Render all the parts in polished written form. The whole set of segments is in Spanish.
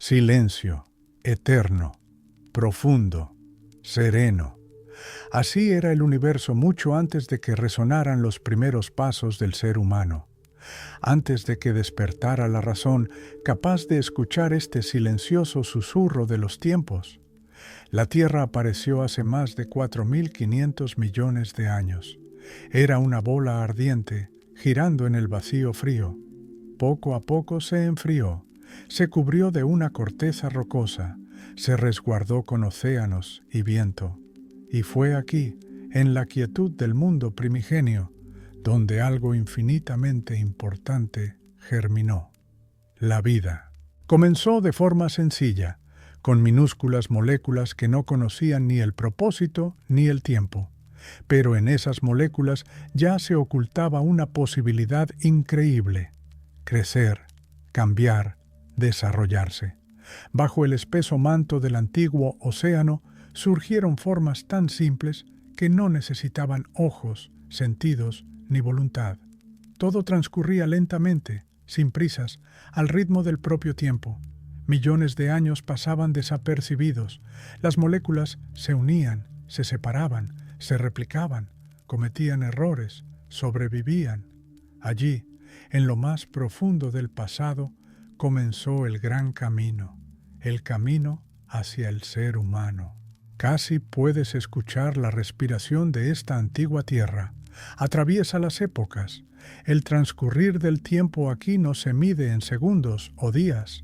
Silencio, eterno, profundo, sereno. Así era el universo mucho antes de que resonaran los primeros pasos del ser humano, antes de que despertara la razón capaz de escuchar este silencioso susurro de los tiempos. La Tierra apareció hace más de 4.500 millones de años. Era una bola ardiente, girando en el vacío frío. Poco a poco se enfrió, se cubrió de una corteza rocosa, se resguardó con océanos y viento. Y fue aquí, en la quietud del mundo primigenio, donde algo infinitamente importante germinó. La vida. Comenzó de forma sencilla, con minúsculas moléculas que no conocían ni el propósito ni el tiempo. Pero en esas moléculas ya se ocultaba una posibilidad increíble: crecer, cambiar, desarrollarse. Bajo el espeso manto del antiguo océano surgieron formas tan simples que no necesitaban ojos, sentidos ni voluntad. Todo transcurría lentamente, sin prisas, al ritmo del propio tiempo. Millones de años pasaban desapercibidos. Las moléculas se unían, se separaban, se replicaban, cometían errores, sobrevivían. Allí, en lo más profundo del pasado, comenzó el gran camino, el camino hacia el ser humano. Casi puedes escuchar la respiración de esta antigua tierra. Atraviesa las épocas. El transcurrir del tiempo aquí no se mide en segundos o días.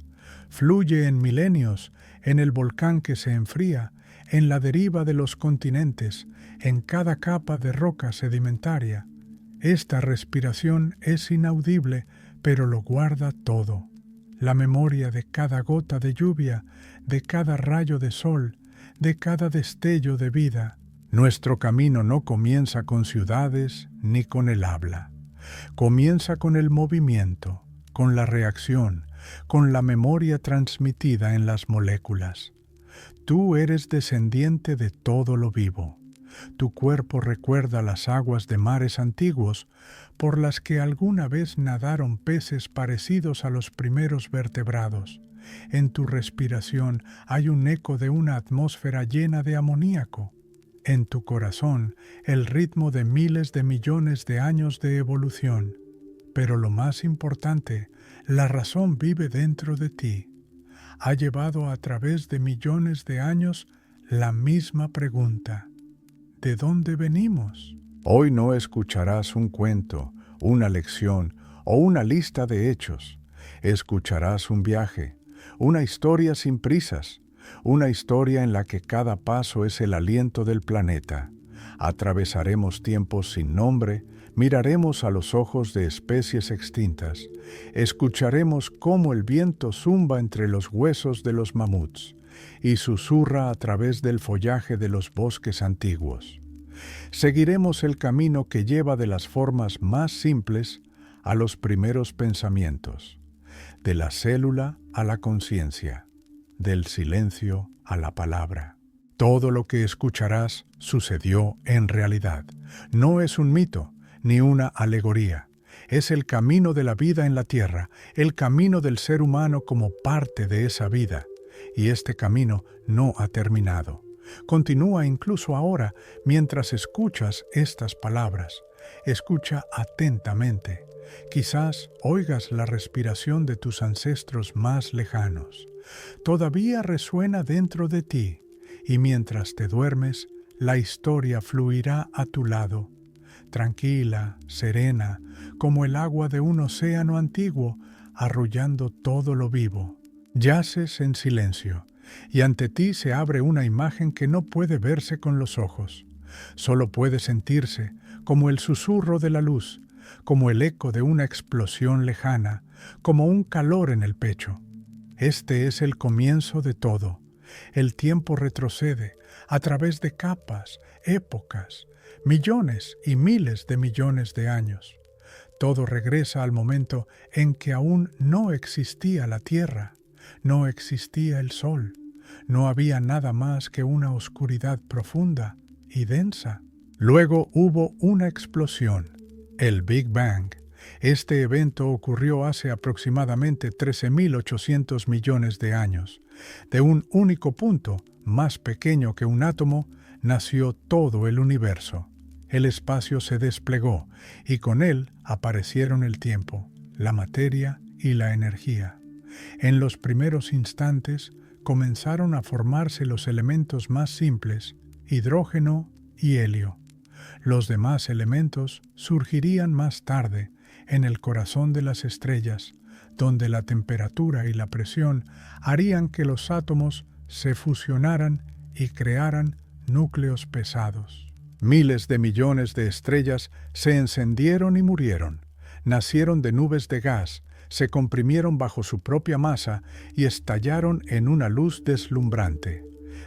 Fluye en milenios, en el volcán que se enfría, en la deriva de los continentes, en cada capa de roca sedimentaria. Esta respiración es inaudible, pero lo guarda todo. La memoria de cada gota de lluvia, de cada rayo de sol, de cada destello de vida. Nuestro camino no comienza con ciudades ni con el habla. Comienza con el movimiento, con la reacción, con la memoria transmitida en las moléculas. Tú eres descendiente de todo lo vivo. Tu cuerpo recuerda las aguas de mares antiguos por las que alguna vez nadaron peces parecidos a los primeros vertebrados. En tu respiración hay un eco de una atmósfera llena de amoníaco. En tu corazón, el ritmo de miles de millones de años de evolución. Pero lo más importante, la razón vive dentro de ti. Ha llevado a través de millones de años la misma pregunta: ¿de dónde venimos? Hoy no escucharás un cuento, una lección o una lista de hechos. Escucharás un viaje, una historia sin prisas, una historia en la que cada paso es el aliento del planeta. Atravesaremos tiempos sin nombre, miraremos a los ojos de especies extintas, escucharemos cómo el viento zumba entre los huesos de los mamuts y susurra a través del follaje de los bosques antiguos. Seguiremos el camino que lleva de las formas más simples a los primeros pensamientos, de la célula a la conciencia, del silencio a la palabra. Todo lo que escucharás sucedió en realidad. No es un mito, ni una alegoría. Es el camino de la vida en la tierra, el camino del ser humano como parte de esa vida. Y este camino no ha terminado. Continúa incluso ahora mientras escuchas estas palabras. Escucha atentamente. Quizás oigas la respiración de tus ancestros más lejanos. Todavía resuena dentro de ti, y mientras te duermes, la historia fluirá a tu lado, tranquila, serena, como el agua de un océano antiguo, arrullando todo lo vivo. Yaces en silencio, y ante ti se abre una imagen que no puede verse con los ojos. Solo puede sentirse como el susurro de la luz, como el eco de una explosión lejana, como un calor en el pecho. Este es el comienzo de todo. El tiempo retrocede a través de capas, épocas, millones y miles de millones de años. Todo regresa al momento en que aún no existía la Tierra, no existía el Sol, no había nada más que una oscuridad profunda y densa. Luego hubo una explosión, el Big Bang, Este evento ocurrió hace aproximadamente 13.800 millones de años. De un único punto, más pequeño que un átomo, nació todo el universo. El espacio se desplegó y con él aparecieron el tiempo, la materia y la energía. En los primeros instantes comenzaron a formarse los elementos más simples, hidrógeno y helio. Los demás elementos surgirían más tarde, en el corazón de las estrellas, donde la temperatura y la presión harían que los átomos se fusionaran y crearan núcleos pesados. Miles de millones de estrellas se encendieron y murieron. Nacieron de nubes de gas, se comprimieron bajo su propia masa y estallaron en una luz deslumbrante.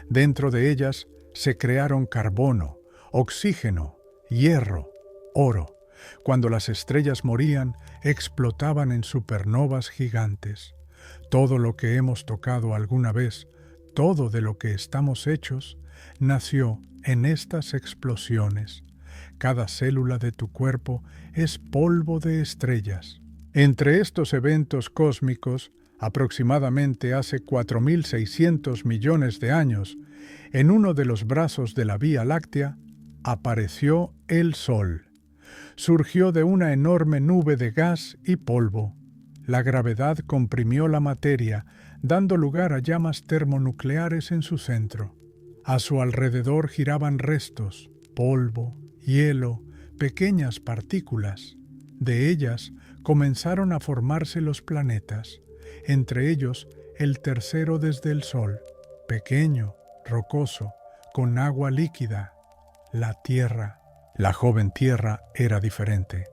Dentro de ellas se crearon carbono, oxígeno, hierro, oro. Cuando las estrellas morían, explotaban en supernovas gigantes. Todo lo que hemos tocado alguna vez, todo de lo que estamos hechos, nació en estas explosiones. Cada célula de tu cuerpo es polvo de estrellas. Entre estos eventos cósmicos, aproximadamente hace 4.600 millones de años, en uno de los brazos de la Vía Láctea, apareció el Sol. Surgió de una enorme nube de gas y polvo. La gravedad comprimió la materia, dando lugar a llamas termonucleares en su centro. A su alrededor giraban restos, polvo, hielo, pequeñas partículas. De ellas comenzaron a formarse los planetas, entre ellos el tercero desde el Sol, pequeño, rocoso, con agua líquida, la Tierra. La joven Tierra era diferente.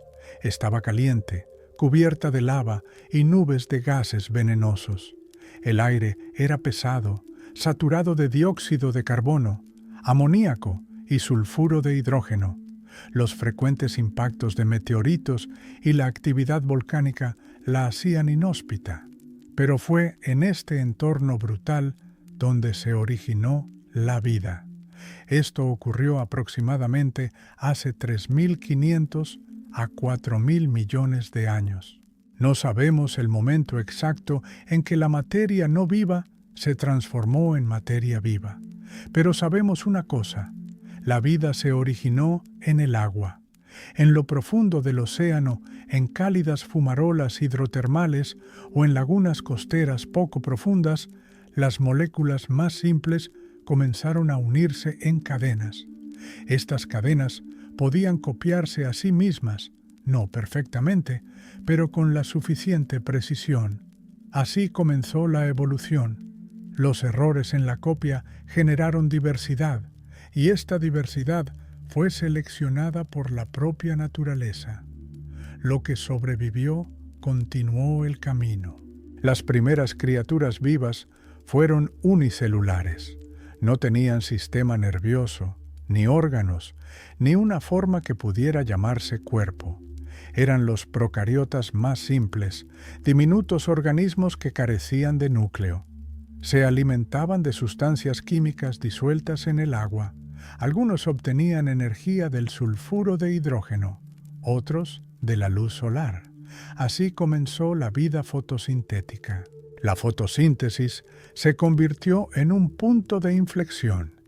Estaba caliente, cubierta de lava y nubes de gases venenosos. El aire era pesado, saturado de dióxido de carbono, amoníaco y sulfuro de hidrógeno. Los frecuentes impactos de meteoritos y la actividad volcánica la hacían inhóspita. Pero fue en este entorno brutal donde se originó la vida. Esto ocurrió aproximadamente hace 3.500 a 4.000 millones de años. No sabemos el momento exacto en que la materia no viva se transformó en materia viva, pero sabemos una cosa: la vida se originó en el agua. En lo profundo del océano, en cálidas fumarolas hidrotermales o en lagunas costeras poco profundas, las moléculas más simples comenzaron a unirse en cadenas. Estas cadenas podían copiarse a sí mismas, no perfectamente, pero con la suficiente precisión. Así comenzó la evolución. Los errores en la copia generaron diversidad, y esta diversidad fue seleccionada por la propia naturaleza. Lo que sobrevivió continuó el camino. Las primeras criaturas vivas fueron unicelulares. No tenían sistema nervioso, ni órganos, ni una forma que pudiera llamarse cuerpo. Eran los procariotas más simples, diminutos organismos que carecían de núcleo. Se alimentaban de sustancias químicas disueltas en el agua. Algunos obtenían energía del sulfuro de hidrógeno, otros de la luz solar. Así comenzó la vida fotosintética. La fotosíntesis se convirtió en un punto de inflexión.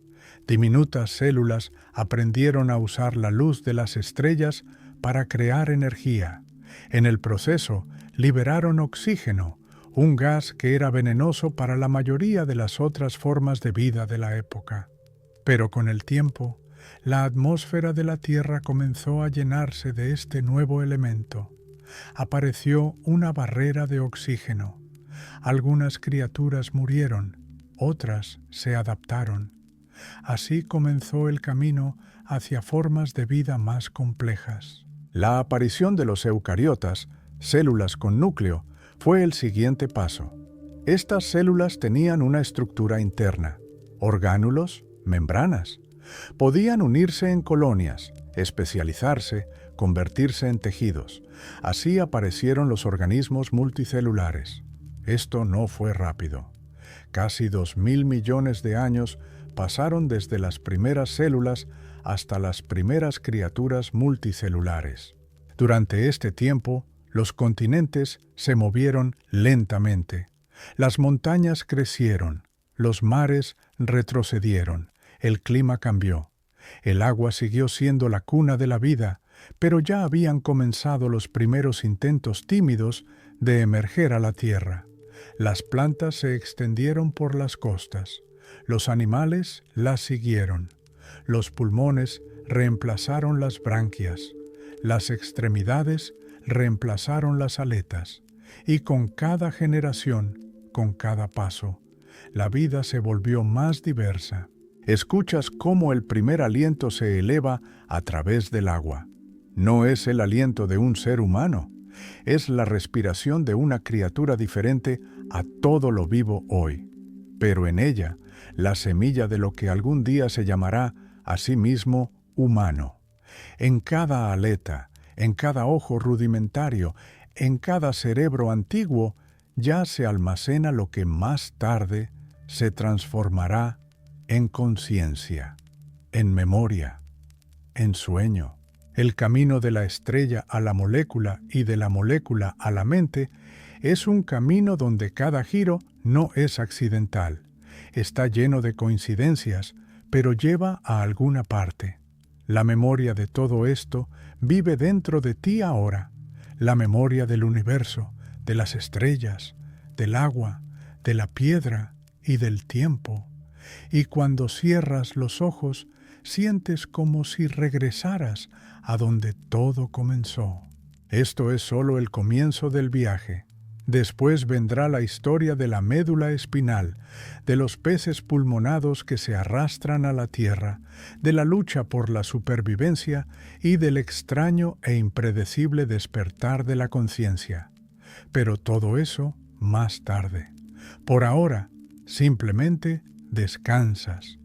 Diminutas células aprendieron a usar la luz de las estrellas para crear energía. En el proceso, liberaron oxígeno, un gas que era venenoso para la mayoría de las otras formas de vida de la época. Pero con el tiempo, la atmósfera de la Tierra comenzó a llenarse de este nuevo elemento. Apareció una barrera de oxígeno. Algunas criaturas murieron, otras se adaptaron. Así comenzó el camino hacia formas de vida más complejas. La aparición de los eucariotas, células con núcleo, fue el siguiente paso. Estas células tenían una estructura interna, orgánulos, membranas. Podían unirse en colonias, especializarse, convertirse en tejidos. Así aparecieron los organismos multicelulares. Esto no fue rápido. Casi 2.000 millones de años pasaron desde las primeras células hasta las primeras criaturas multicelulares. Durante este tiempo, Los continentes se movieron lentamente. Las montañas crecieron. Los mares retrocedieron. El clima cambió. El agua siguió siendo la cuna de la vida, pero ya habían comenzado los primeros intentos tímidos de emerger a la tierra. Las plantas se extendieron por las costas. Los animales las siguieron. Los pulmones reemplazaron las branquias. Las extremidades reemplazaron las aletas. Y con cada generación, con cada paso, la vida se volvió más diversa. Escuchas cómo el primer aliento se eleva a través del agua. No es el aliento de un ser humano, es la respiración de una criatura diferente a todo lo vivo hoy. Pero en ella, la semilla de lo que algún día se llamará a sí mismo humano. En cada aleta, en cada ojo rudimentario, en cada cerebro antiguo, ya se almacena lo que más tarde se transformará en conciencia, en memoria, en sueño. El camino de la estrella a la molécula y de la molécula a la mente es un camino donde cada giro no es accidental. Está lleno de coincidencias, pero lleva a alguna parte. La memoria de todo esto vive dentro de ti ahora. La memoria del universo, de las estrellas, del agua, de la piedra y del tiempo. Y cuando cierras los ojos, sientes como si regresaras a donde todo comenzó. Esto es solo el comienzo del viaje. Después vendrá la historia de la médula espinal, de los peces pulmonados que se arrastran a la tierra, de la lucha por la supervivencia y del extraño e impredecible despertar de la conciencia. Pero todo eso más tarde. Por ahora, simplemente descansas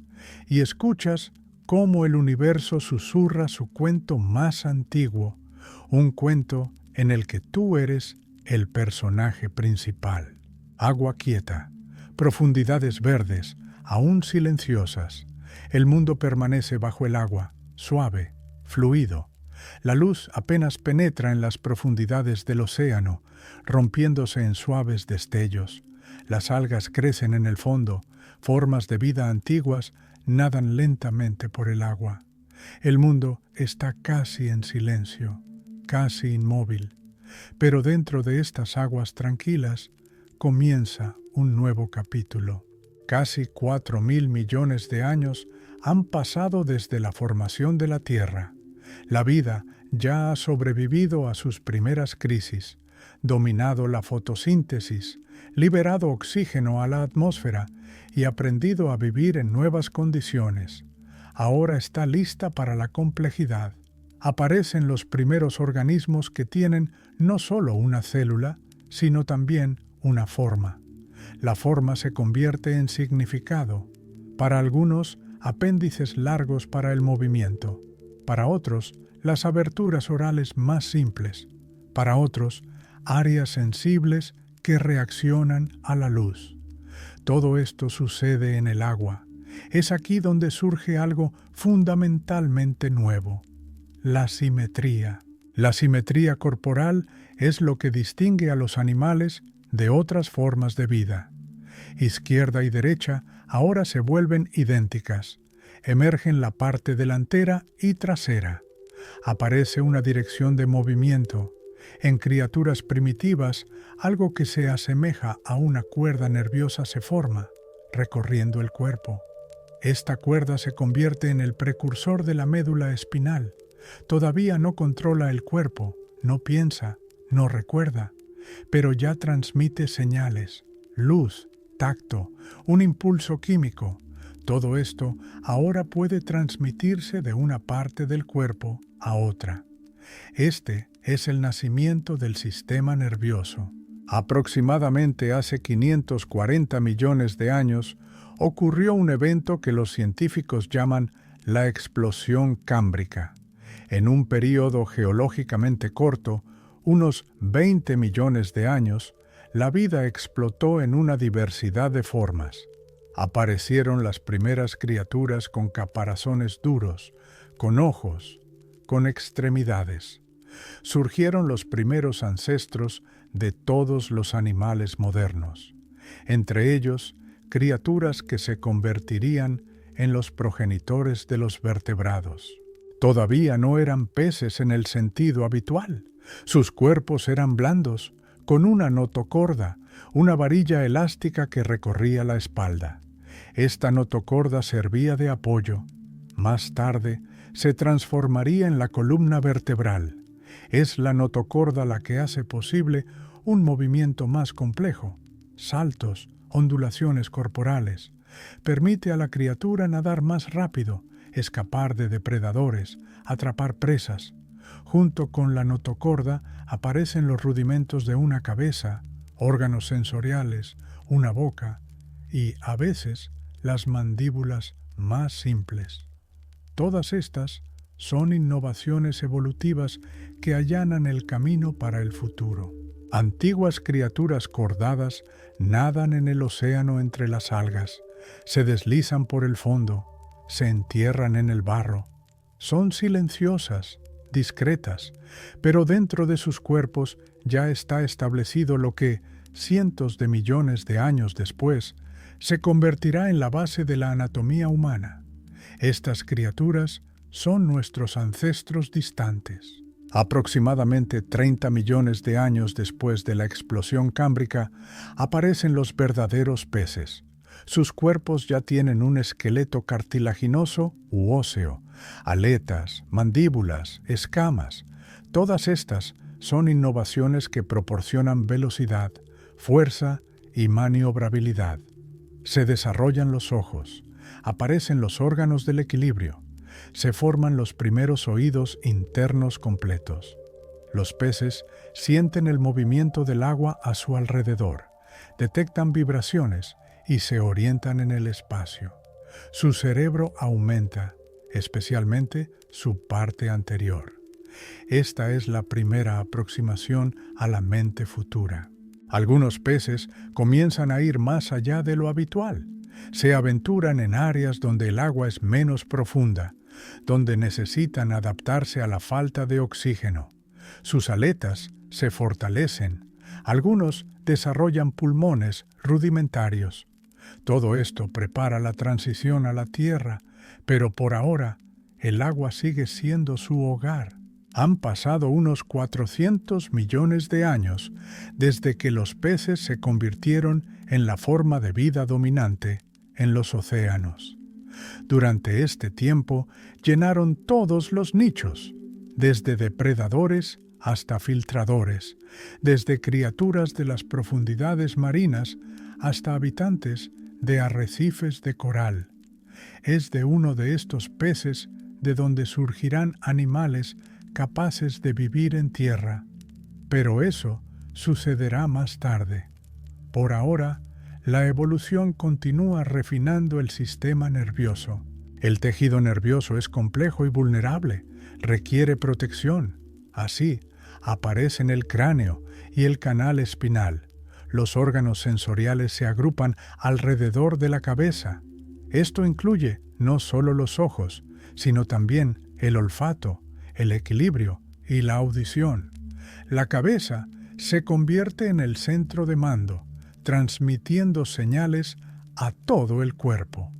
y escuchas cómo el universo susurra su cuento más antiguo, un cuento en el que tú eres el personaje principal. Agua quieta, profundidades verdes, aún silenciosas. El mundo permanece bajo el agua, suave, fluido. La luz apenas penetra en las profundidades del océano, rompiéndose en suaves destellos. Las algas crecen en el fondo, formas de vida antiguas nadan lentamente por el agua. El mundo está casi en silencio, casi inmóvil. Pero dentro de estas aguas tranquilas comienza un nuevo capítulo. Casi 4.000 millones de años han pasado desde la formación de la Tierra. La vida ya ha sobrevivido a sus primeras crisis, dominado la fotosíntesis, liberado oxígeno a la atmósfera y aprendido a vivir en nuevas condiciones. Ahora está lista para la complejidad. Aparecen los primeros organismos que tienen no solo una célula, sino también una forma. La forma se convierte en significado. Para algunos, apéndices largos para el movimiento. Para otros, las aberturas orales más simples. Para otros, áreas sensibles que reaccionan a la luz. Todo esto sucede en el agua. Es aquí donde surge algo fundamentalmente nuevo: la simetría. La simetría corporal es lo que distingue a los animales de otras formas de vida. Izquierda y derecha ahora se vuelven idénticas. Emergen la parte delantera y trasera. Aparece una dirección de movimiento. En criaturas primitivas, algo que se asemeja a una cuerda nerviosa se forma, recorriendo el cuerpo. Esta cuerda se convierte en el precursor de la médula espinal. Todavía no controla el cuerpo, no piensa, no recuerda, pero ya transmite señales, luz, tacto, un impulso químico. Todo esto ahora puede transmitirse de una parte del cuerpo a otra. Este es el nacimiento del sistema nervioso. Aproximadamente hace 540 millones de años ocurrió un evento que los científicos llaman la explosión cámbrica. En un período geológicamente corto, unos 20 millones de años, la vida explotó en una diversidad de formas. Aparecieron las primeras criaturas con caparazones duros, con ojos, con extremidades. surgieron los primeros ancestros de todos los animales modernos, entre ellos criaturas que se convertirían en los progenitores de los vertebrados. Todavía no eran peces en el sentido habitual. Sus cuerpos eran blandos, con una notocorda, una varilla elástica que recorría la espalda. Esta notocorda servía de apoyo. Más tarde, se transformaría en la columna vertebral. Es la notocorda la que hace posible un movimiento más complejo, saltos, ondulaciones corporales. Permite a la criatura nadar más rápido, escapar de depredadores, atrapar presas. Junto con la notocorda aparecen los rudimentos de una cabeza, órganos sensoriales, una boca y, a veces, las mandíbulas más simples. Todas estas son innovaciones evolutivas que allanan el camino para el futuro. Antiguas criaturas cordadas nadan en el océano entre las algas, se deslizan por el fondo, se entierran en el barro. Son silenciosas, discretas, pero dentro de sus cuerpos ya está establecido lo que, cientos de millones de años después, se convertirá en la base de la anatomía humana. Estas criaturas son nuestros ancestros distantes. Aproximadamente 30 millones de años después de la explosión cámbrica, aparecen los verdaderos peces. Sus cuerpos ya tienen un esqueleto cartilaginoso u óseo, aletas, mandíbulas, escamas. Todas estas son innovaciones que proporcionan velocidad, fuerza y maniobrabilidad. Se desarrollan los ojos, aparecen los órganos del equilibrio, se forman los primeros oídos internos completos. Los peces sienten el movimiento del agua a su alrededor, detectan vibraciones y se orientan en el espacio. Su cerebro aumenta, especialmente su parte anterior. Esta es la primera aproximación a la mente futura. Algunos peces comienzan a ir más allá de lo habitual. Se aventuran en áreas donde el agua es menos profunda, donde necesitan adaptarse a la falta de oxígeno. Sus aletas se fortalecen. Algunos desarrollan pulmones rudimentarios. Todo esto prepara la transición a la tierra, pero por ahora el agua sigue siendo su hogar. Han pasado unos 400 millones de años desde que los peces se convirtieron en la forma de vida dominante en los océanos. Durante este tiempo llenaron todos los nichos, desde depredadores hasta filtradores, desde criaturas de las profundidades marinas hasta habitantes de arrecifes de coral. Es de uno de estos peces de donde surgirán animales capaces de vivir en tierra. Pero eso sucederá más tarde. Por ahora, la evolución continúa refinando el sistema nervioso. El tejido nervioso es complejo y vulnerable, requiere protección. Así, aparecen el cráneo y el canal espinal. Los órganos sensoriales se agrupan alrededor de la cabeza. Esto incluye no solo los ojos, sino también el olfato, el equilibrio y la audición. La cabeza se convierte en el centro de mando, transmitiendo señales a todo el cuerpo.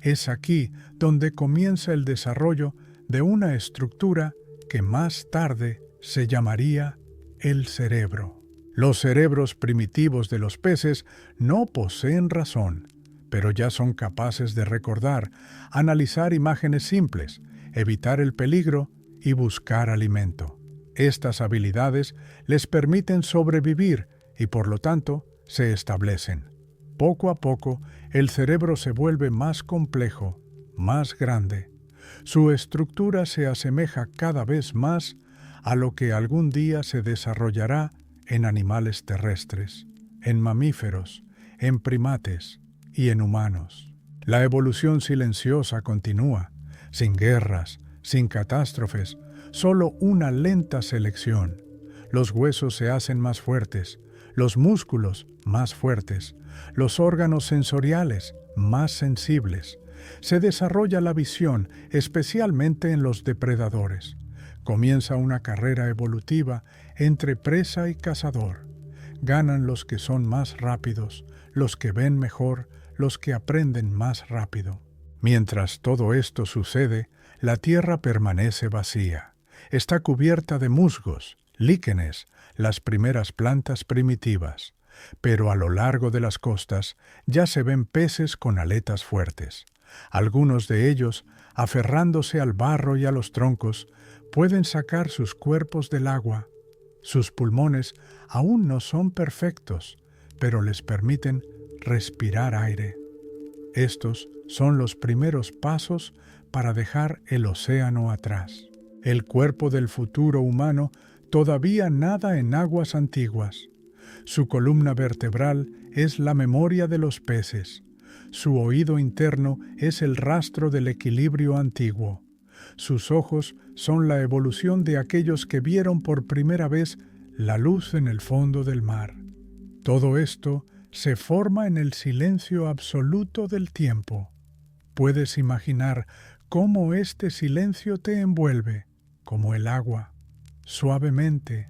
Es aquí donde comienza el desarrollo de una estructura que más tarde se llamaría el cerebro. Los cerebros primitivos de los peces no poseen razón, pero ya son capaces de recordar, analizar imágenes simples, evitar el peligro y buscar alimento. Estas habilidades les permiten sobrevivir y, por lo tanto, se establecen. Poco a poco, el cerebro se vuelve más complejo, más grande. Su estructura se asemeja cada vez más a lo que algún día se desarrollará en animales terrestres, en mamíferos, en primates y en humanos. La evolución silenciosa continúa, sin guerras, sin catástrofes, solo una lenta selección. Los huesos se hacen más fuertes, los músculos más fuertes, los órganos sensoriales más sensibles. Se desarrolla la visión, especialmente en los depredadores. Comienza una carrera evolutiva entre presa y cazador. Ganan los que son más rápidos, los que ven mejor, los que aprenden más rápido. Mientras todo esto sucede, la tierra permanece vacía. Está cubierta de musgos, líquenes, las primeras plantas primitivas. Pero a lo largo de las costas ya se ven peces con aletas fuertes. Algunos de ellos, aferrándose al barro y a los troncos, pueden sacar sus cuerpos del agua. Sus pulmones aún no son perfectos, pero les permiten respirar aire. Estos son los primeros pasos para dejar el océano atrás. El cuerpo del futuro humano todavía nada en aguas antiguas. Su columna vertebral es la memoria de los peces. Su oído interno es el rastro del equilibrio antiguo. Sus ojos son la evolución de aquellos que vieron por primera vez la luz en el fondo del mar. Todo esto se forma en el silencio absoluto del tiempo. Puedes imaginar cómo este silencio te envuelve, como el agua, suavemente,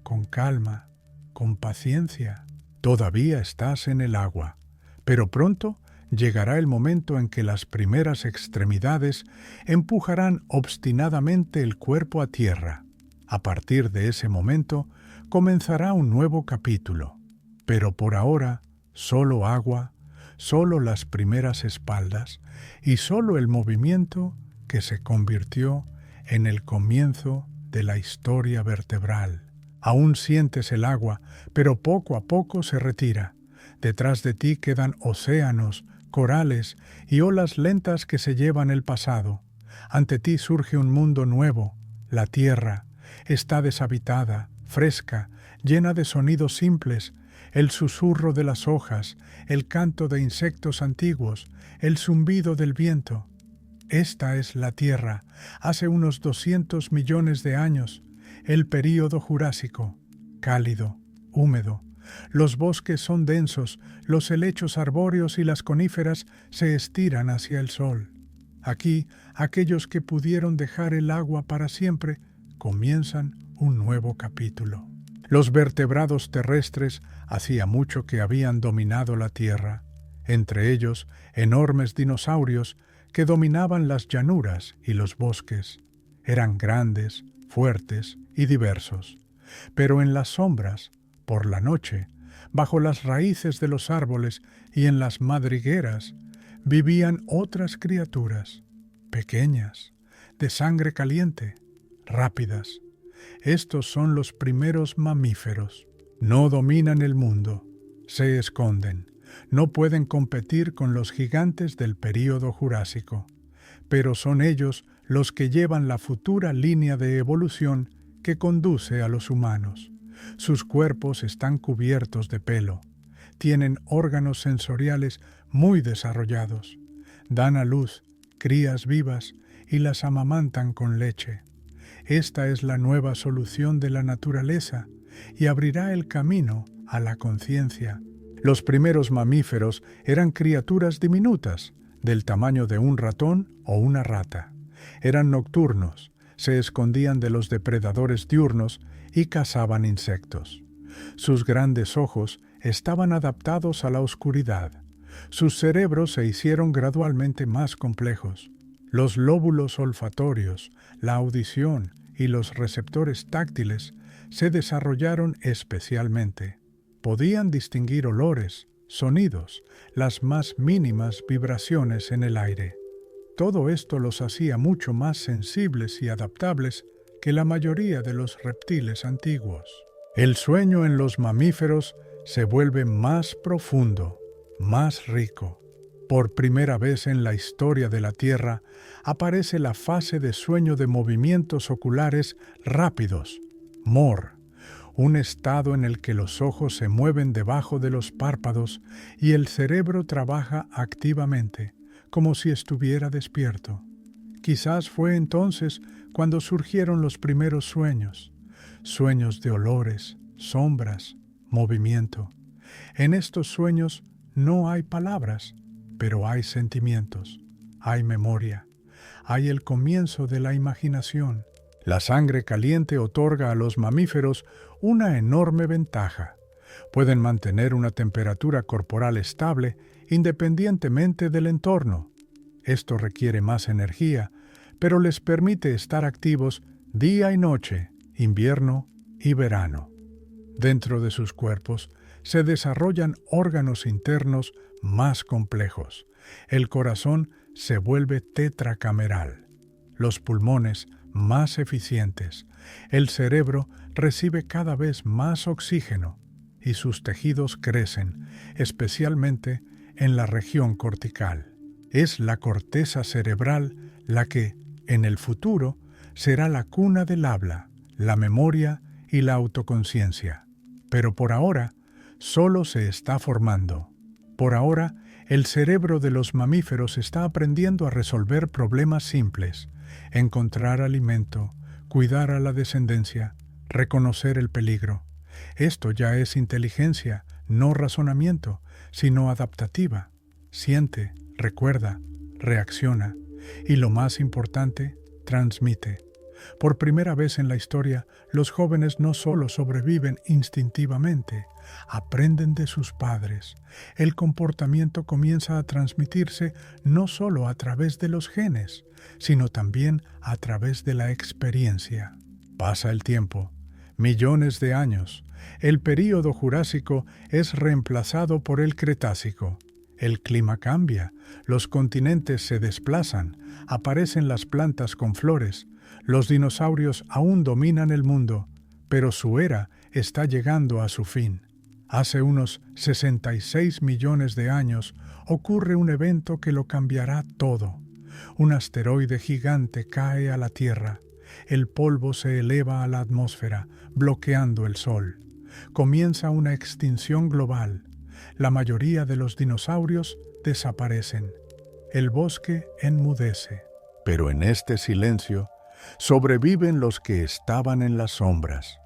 con calma, con paciencia. Todavía estás en el agua, pero pronto llegará el momento en que las primeras extremidades empujarán obstinadamente el cuerpo a tierra. A partir de ese momento comenzará un nuevo capítulo, pero por ahora solo agua, solo las primeras espaldas y solo el movimiento que se convirtió en el comienzo de la historia vertebral. Aún sientes el agua, pero poco a poco se retira. Detrás de ti quedan océanos, corales y olas lentas que se llevan el pasado. Ante ti surge un mundo nuevo. La tierra está deshabitada, fresca, llena de sonidos simples, el susurro de las hojas, el canto de insectos antiguos, el zumbido del viento. Esta es la Tierra, hace unos 200 millones de años, el período Jurásico, cálido, húmedo. Los bosques son densos, los helechos arbóreos y las coníferas se estiran hacia el sol. Aquí, aquellos que pudieron dejar el agua para siempre comienzan un nuevo capítulo. Los vertebrados terrestres hacía mucho que habían dominado la Tierra, entre ellos enormes dinosaurios que dominaban las llanuras y los bosques. Eran grandes, fuertes y diversos. Pero en las sombras, por la noche, bajo las raíces de los árboles y en las madrigueras, vivían otras criaturas, pequeñas, de sangre caliente, rápidas. Estos son los primeros mamíferos. No dominan el mundo, se esconden. No pueden competir con los gigantes del período Jurásico, pero son ellos los que llevan la futura línea de evolución que conduce a los humanos. Sus cuerpos están cubiertos de pelo, tienen órganos sensoriales muy desarrollados, dan a luz crías vivas y las amamantan con leche. Esta es la nueva solución de la naturaleza y abrirá el camino a la conciencia. Los primeros mamíferos eran criaturas diminutas, del tamaño de un ratón o una rata. Eran nocturnos, se escondían de los depredadores diurnos y cazaban insectos. Sus grandes ojos estaban adaptados a la oscuridad. Sus cerebros se hicieron gradualmente más complejos. Los lóbulos olfatorios, la audición y los receptores táctiles se desarrollaron especialmente. Podían distinguir olores, sonidos, las más mínimas vibraciones en el aire. Todo esto los hacía mucho más sensibles y adaptables que la mayoría de los reptiles antiguos. El sueño en los mamíferos se vuelve más profundo, más rico. Por primera vez en la historia de la Tierra aparece la fase de sueño de movimientos oculares rápidos, MOR, un estado en el que los ojos se mueven debajo de los párpados y el cerebro trabaja activamente, como si estuviera despierto. Quizás fue entonces cuando surgieron los primeros sueños de olores, sombras, movimiento. En estos sueños no hay palabras, pero hay sentimientos, hay memoria, hay el comienzo de la imaginación, La sangre caliente otorga a los mamíferos una enorme ventaja. Pueden mantener una temperatura corporal estable independientemente del entorno. Esto requiere más energía, pero les permite estar activos día y noche, invierno y verano. Dentro de sus cuerpos se desarrollan órganos internos más complejos. El corazón se vuelve tetracameral, los pulmones más eficientes, el cerebro recibe cada vez más oxígeno y sus tejidos crecen, especialmente en la región cortical. Es la corteza cerebral la que, en el futuro, será la cuna del habla, la memoria y la autoconciencia. Pero por ahora, solo se está formando. Por ahora, el cerebro de los mamíferos está aprendiendo a resolver problemas simples, encontrar alimento, cuidar a la descendencia, reconocer el peligro. Esto ya es inteligencia, no razonamiento, sino adaptativa. Siente, recuerda, reacciona y, lo más importante, transmite. Por primera vez en la historia, los jóvenes no solo sobreviven instintivamente, aprenden de sus padres. El comportamiento comienza a transmitirse no solo a través de los genes, sino también a través de la experiencia. Pasa el tiempo, millones de años. El período Jurásico es reemplazado por el Cretácico. El clima cambia, los continentes se desplazan, aparecen las plantas con flores. Los dinosaurios aún dominan el mundo, pero su era está llegando a su fin. Hace unos 66 millones de años ocurre un evento que lo cambiará todo. Un asteroide gigante cae a la Tierra. El polvo se eleva a la atmósfera, bloqueando el Sol. Comienza una extinción global. La mayoría de los dinosaurios desaparecen. El bosque enmudece. Pero en este silencio sobreviven los que estaban en las sombras,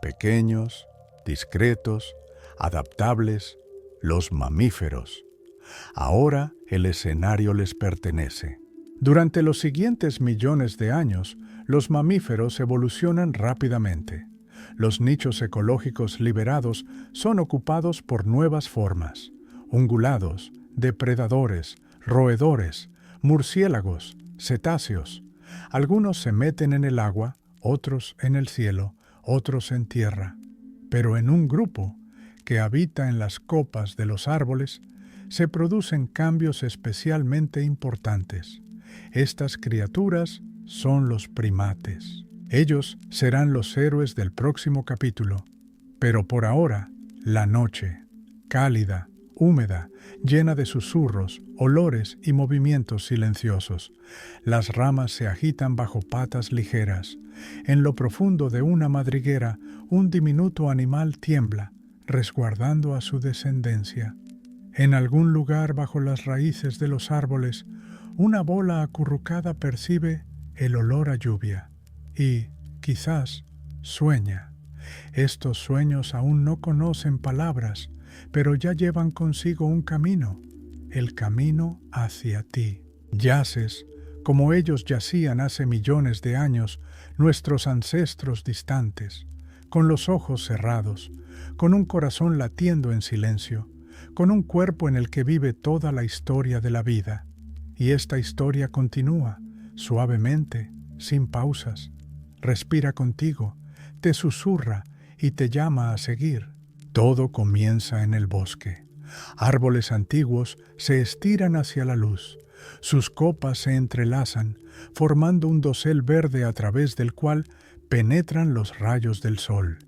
pequeños, discretos, adaptables, los mamíferos. Ahora el escenario les pertenece. Durante los siguientes millones de años, los mamíferos evolucionan rápidamente. Los nichos ecológicos liberados son ocupados por nuevas formas: ungulados, depredadores, roedores, murciélagos, cetáceos. Algunos se meten en el agua, otros en el cielo, otros en tierra. Pero en un grupo que habita en las copas de los árboles, se producen cambios especialmente importantes. Estas criaturas son los primates. Ellos serán los héroes del próximo capítulo. Pero por ahora, la noche, cálida, húmeda, llena de susurros, olores y movimientos silenciosos. Las ramas se agitan bajo patas ligeras. En lo profundo de una madriguera, un diminuto animal tiembla, resguardando a su descendencia. En algún lugar bajo las raíces de los árboles, una bola acurrucada percibe el olor a lluvia y, quizás, sueña. Estos sueños aún no conocen palabras, pero ya llevan consigo un camino, el camino hacia ti. Yaces, como ellos yacían hace millones de años, nuestros ancestros distantes, con los ojos cerrados, con un corazón latiendo en silencio, con un cuerpo en el que vive toda la historia de la vida. Y esta historia continúa, suavemente, sin pausas. Respira contigo, te susurra y te llama a seguir. Todo comienza en el bosque. Árboles antiguos se estiran hacia la luz. Sus copas se entrelazan, formando un dosel verde a través del cual penetran los rayos del sol.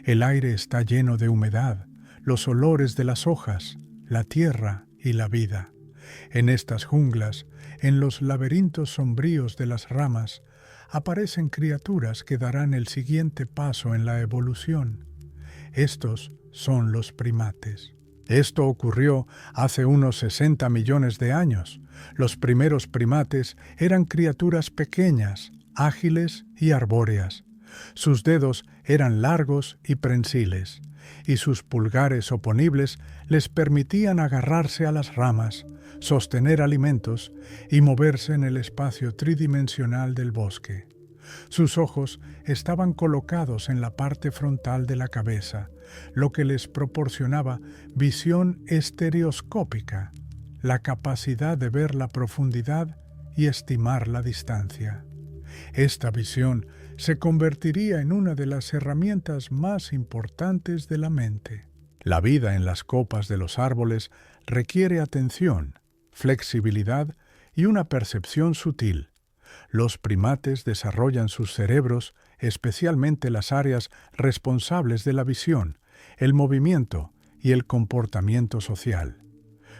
El aire está lleno de humedad, los olores de las hojas, la tierra y la vida. En estas junglas, en los laberintos sombríos de las ramas, aparecen criaturas que darán el siguiente paso en la evolución. Estos son los primates. Esto ocurrió hace unos 60 millones de años. Los primeros primates eran criaturas pequeñas, ágiles y arbóreas. Sus dedos eran largos y prensiles, y sus pulgares oponibles les permitían agarrarse a las ramas, sostener alimentos y moverse en el espacio tridimensional del bosque. Sus ojos estaban colocados en la parte frontal de la cabeza, lo que les proporcionaba visión estereoscópica, la capacidad de ver la profundidad y estimar la distancia. Esta visión se convertiría en una de las herramientas más importantes de la mente. La vida en las copas de los árboles requiere atención, flexibilidad y una percepción sutil. Los primates desarrollan sus cerebros, especialmente las áreas responsables de la visión, el movimiento y el comportamiento social.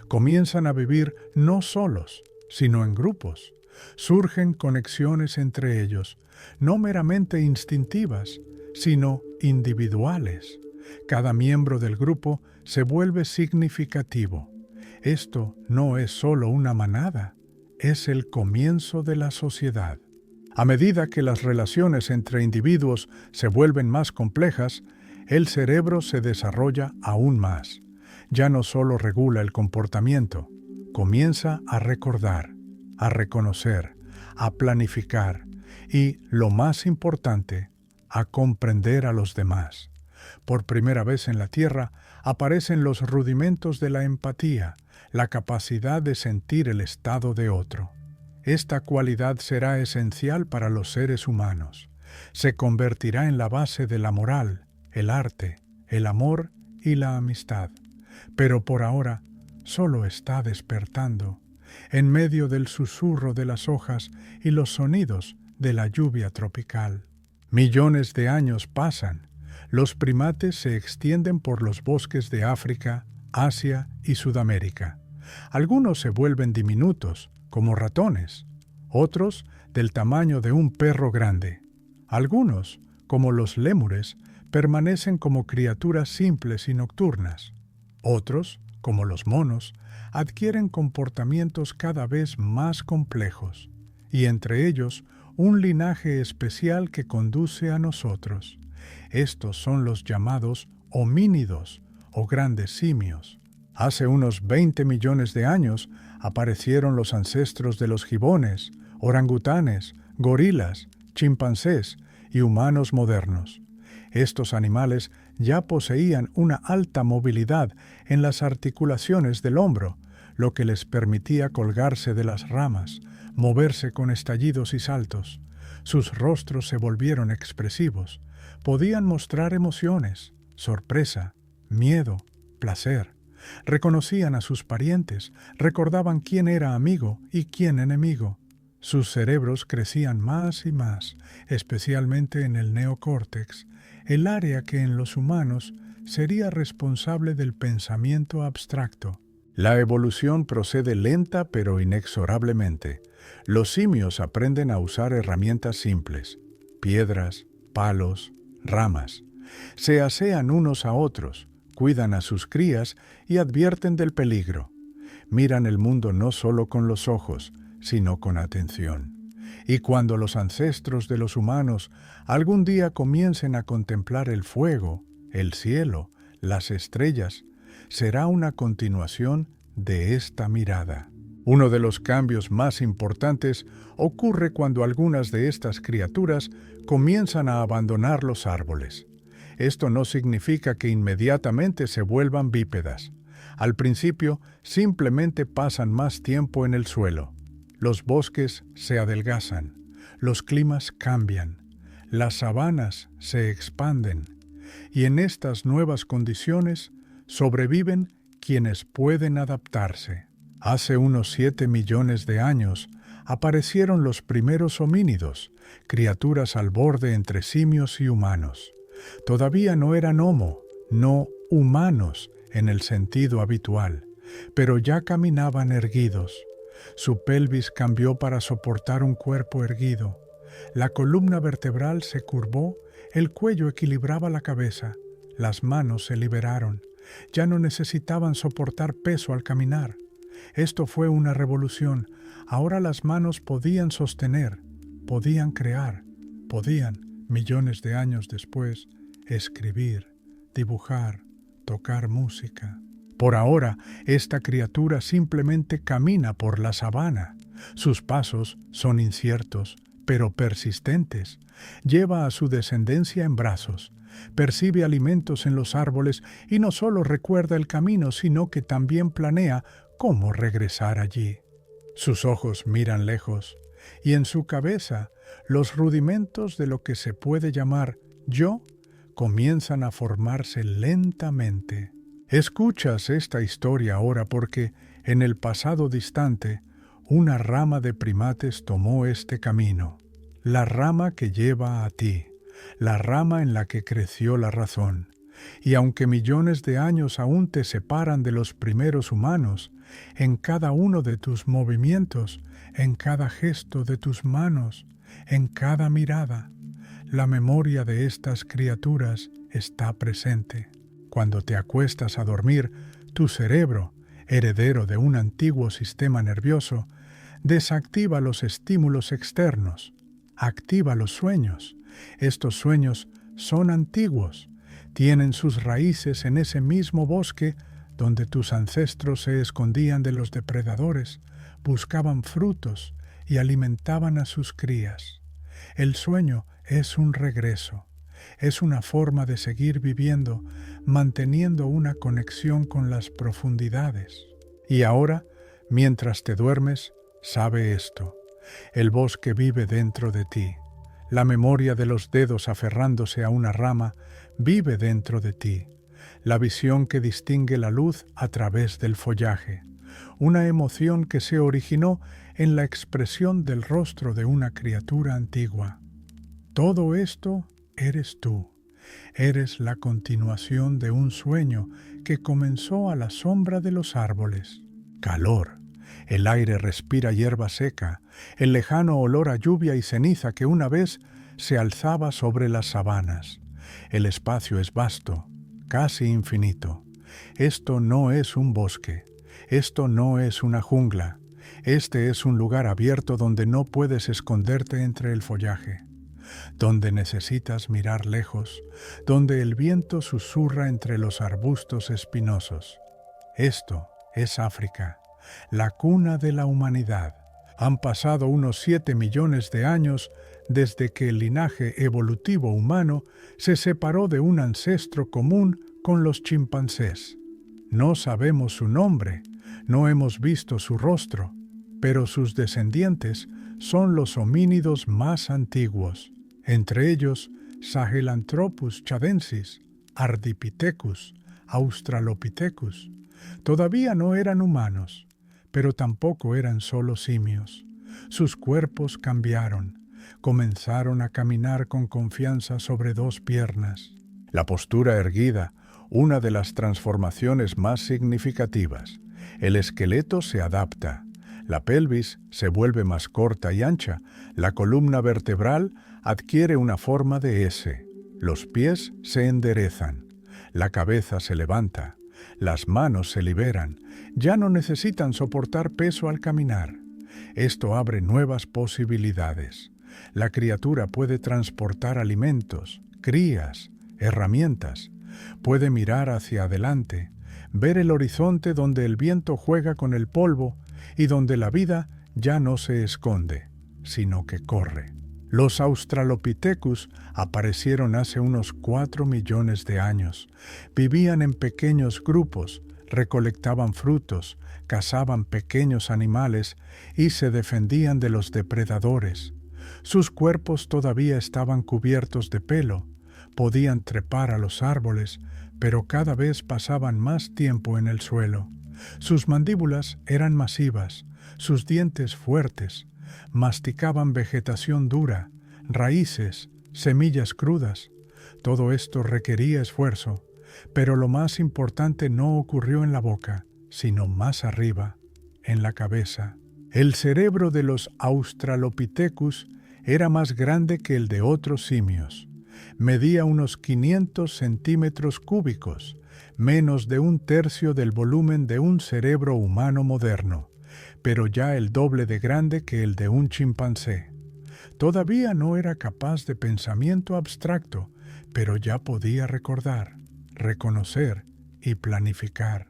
Comienzan a vivir no solos, sino en grupos. Surgen conexiones entre ellos, no meramente instintivas, sino individuales. Cada miembro del grupo se vuelve significativo. Esto no es solo una manada, es el comienzo de la sociedad. A medida que las relaciones entre individuos se vuelven más complejas, el cerebro se desarrolla aún más. Ya no solo regula el comportamiento, comienza a recordar, a reconocer, a planificar y, lo más importante, a comprender a los demás. Por primera vez en la Tierra aparecen los rudimentos de la empatía, la capacidad de sentir el estado de otro. Esta cualidad será esencial para los seres humanos. Se convertirá en la base de la moral, el arte, el amor y la amistad. Pero por ahora solo está despertando, en medio del susurro de las hojas y los sonidos de la lluvia tropical. Millones de años pasan. Los primates se extienden por los bosques de África, Asia y Sudamérica. Algunos se vuelven diminutos, como ratones, otros del tamaño de un perro grande. Algunos, como los lémures, permanecen como criaturas simples y nocturnas. Otros, como los monos, adquieren comportamientos cada vez más complejos, y entre ellos un linaje especial que conduce a nosotros. Estos son los llamados homínidos o grandes simios. Hace unos 20 millones de años aparecieron los ancestros de los gibones, orangutanes, gorilas, chimpancés y humanos modernos. Estos animales ya poseían una alta movilidad en las articulaciones del hombro, lo que les permitía colgarse de las ramas, moverse con estallidos y saltos. Sus rostros se volvieron expresivos. Podían mostrar emociones, sorpresa, miedo, placer. Reconocían a sus parientes, recordaban quién era amigo y quién enemigo. Sus cerebros crecían más y más, especialmente en el neocórtex, el área que en los humanos sería responsable del pensamiento abstracto. La evolución procede lenta pero inexorablemente. Los simios aprenden a usar herramientas simples, piedras, palos, ramas. Se asean unos a otros, cuidan a sus crías y advierten del peligro. Miran el mundo no solo con los ojos, sino con atención. Y cuando los ancestros de los humanos algún día comiencen a contemplar el fuego, el cielo, las estrellas, será una continuación de esta mirada. Uno de los cambios más importantes ocurre cuando algunas de estas criaturas comienzan a abandonar los árboles. Esto no significa que inmediatamente se vuelvan bípedas. Al principio, simplemente pasan más tiempo en el suelo. Los bosques se adelgazan, los climas cambian, las sabanas se expanden, y en estas nuevas condiciones sobreviven quienes pueden adaptarse. Hace unos 7 millones de años aparecieron los primeros homínidos, criaturas al borde entre simios y humanos. Todavía no eran homo, no humanos en el sentido habitual, pero ya caminaban erguidos. Su pelvis cambió para soportar un cuerpo erguido. La columna vertebral se curvó, el cuello equilibraba la cabeza, las manos se liberaron. Ya no necesitaban soportar peso al caminar. Esto fue una revolución. Ahora las manos podían sostener, podían crear, podían, millones de años después, escribir, dibujar, tocar música. Por ahora, esta criatura simplemente camina por la sabana. Sus pasos son inciertos, pero persistentes. Lleva a su descendencia en brazos, percibe alimentos en los árboles y no solo recuerda el camino, sino que también planea cómo regresar allí. Sus ojos miran lejos y en su cabeza los rudimentos de lo que se puede llamar yo comienzan a formarse lentamente. Escuchas esta historia ahora porque, en el pasado distante, una rama de primates tomó este camino, la rama que lleva a ti, la rama en la que creció la razón. Y aunque millones de años aún te separan de los primeros humanos, en cada uno de tus movimientos, en cada gesto de tus manos, en cada mirada, la memoria de estas criaturas está presente. Cuando te acuestas a dormir, tu cerebro, heredero de un antiguo sistema nervioso, desactiva los estímulos externos, activa los sueños. Estos sueños son antiguos, tienen sus raíces en ese mismo bosque donde tus ancestros se escondían de los depredadores, buscaban frutos y alimentaban a sus crías. El sueño es un regreso, es una forma de seguir viviendo, manteniendo una conexión con las profundidades. Y ahora, mientras te duermes, sabe esto: el bosque vive dentro de ti. La memoria de los dedos aferrándose a una rama vive dentro de ti. La visión que distingue la luz a través del follaje. Una emoción que se originó en la expresión del rostro de una criatura antigua. Todo esto eres tú. Eres la continuación de un sueño que comenzó a la sombra de los árboles. Calor. El aire respira hierba seca, el lejano olor a lluvia y ceniza que una vez se alzaba sobre las sabanas. El espacio es vasto, casi infinito. Esto no es un bosque, esto no es una jungla. Este es un lugar abierto donde no puedes esconderte entre el follaje, donde necesitas mirar lejos, donde el viento susurra entre los arbustos espinosos. Esto es África, la cuna de la humanidad. Han pasado unos 7 millones de años desde que el linaje evolutivo humano se separó de un ancestro común con los chimpancés. No sabemos su nombre, no hemos visto su rostro, pero sus descendientes son los homínidos más antiguos, entre ellos Sahelanthropus chadensis, Ardipithecus, Australopithecus. Todavía no eran humanos, pero tampoco eran solo simios. Sus cuerpos cambiaron, comenzaron a caminar con confianza sobre 2 piernas. La postura erguida, una de las transformaciones más significativas. El esqueleto se adapta, la pelvis se vuelve más corta y ancha, la columna vertebral adquiere una forma de S, los pies se enderezan, la cabeza se levanta, las manos se liberan, ya no necesitan soportar peso al caminar. Esto abre nuevas posibilidades. La criatura puede transportar alimentos, crías, herramientas. Puede mirar hacia adelante, ver el horizonte donde el viento juega con el polvo y donde la vida ya no se esconde, sino que corre. Los Australopithecus aparecieron hace unos 4 millones de años. Vivían en pequeños grupos, recolectaban frutos, cazaban pequeños animales y se defendían de los depredadores. Sus cuerpos todavía estaban cubiertos de pelo, podían trepar a los árboles, pero cada vez pasaban más tiempo en el suelo. Sus mandíbulas eran masivas, sus dientes fuertes, masticaban vegetación dura, raíces, semillas crudas. Todo esto requería esfuerzo, pero lo más importante no ocurrió en la boca, sino más arriba, en la cabeza. El cerebro de los Australopithecus era más grande que el de otros simios. Medía unos 500 centímetros cúbicos, menos de 1/3 del volumen de un cerebro humano moderno, pero ya el doble de grande que el de un chimpancé. Todavía no era capaz de pensamiento abstracto, pero ya podía recordar, reconocer y planificar.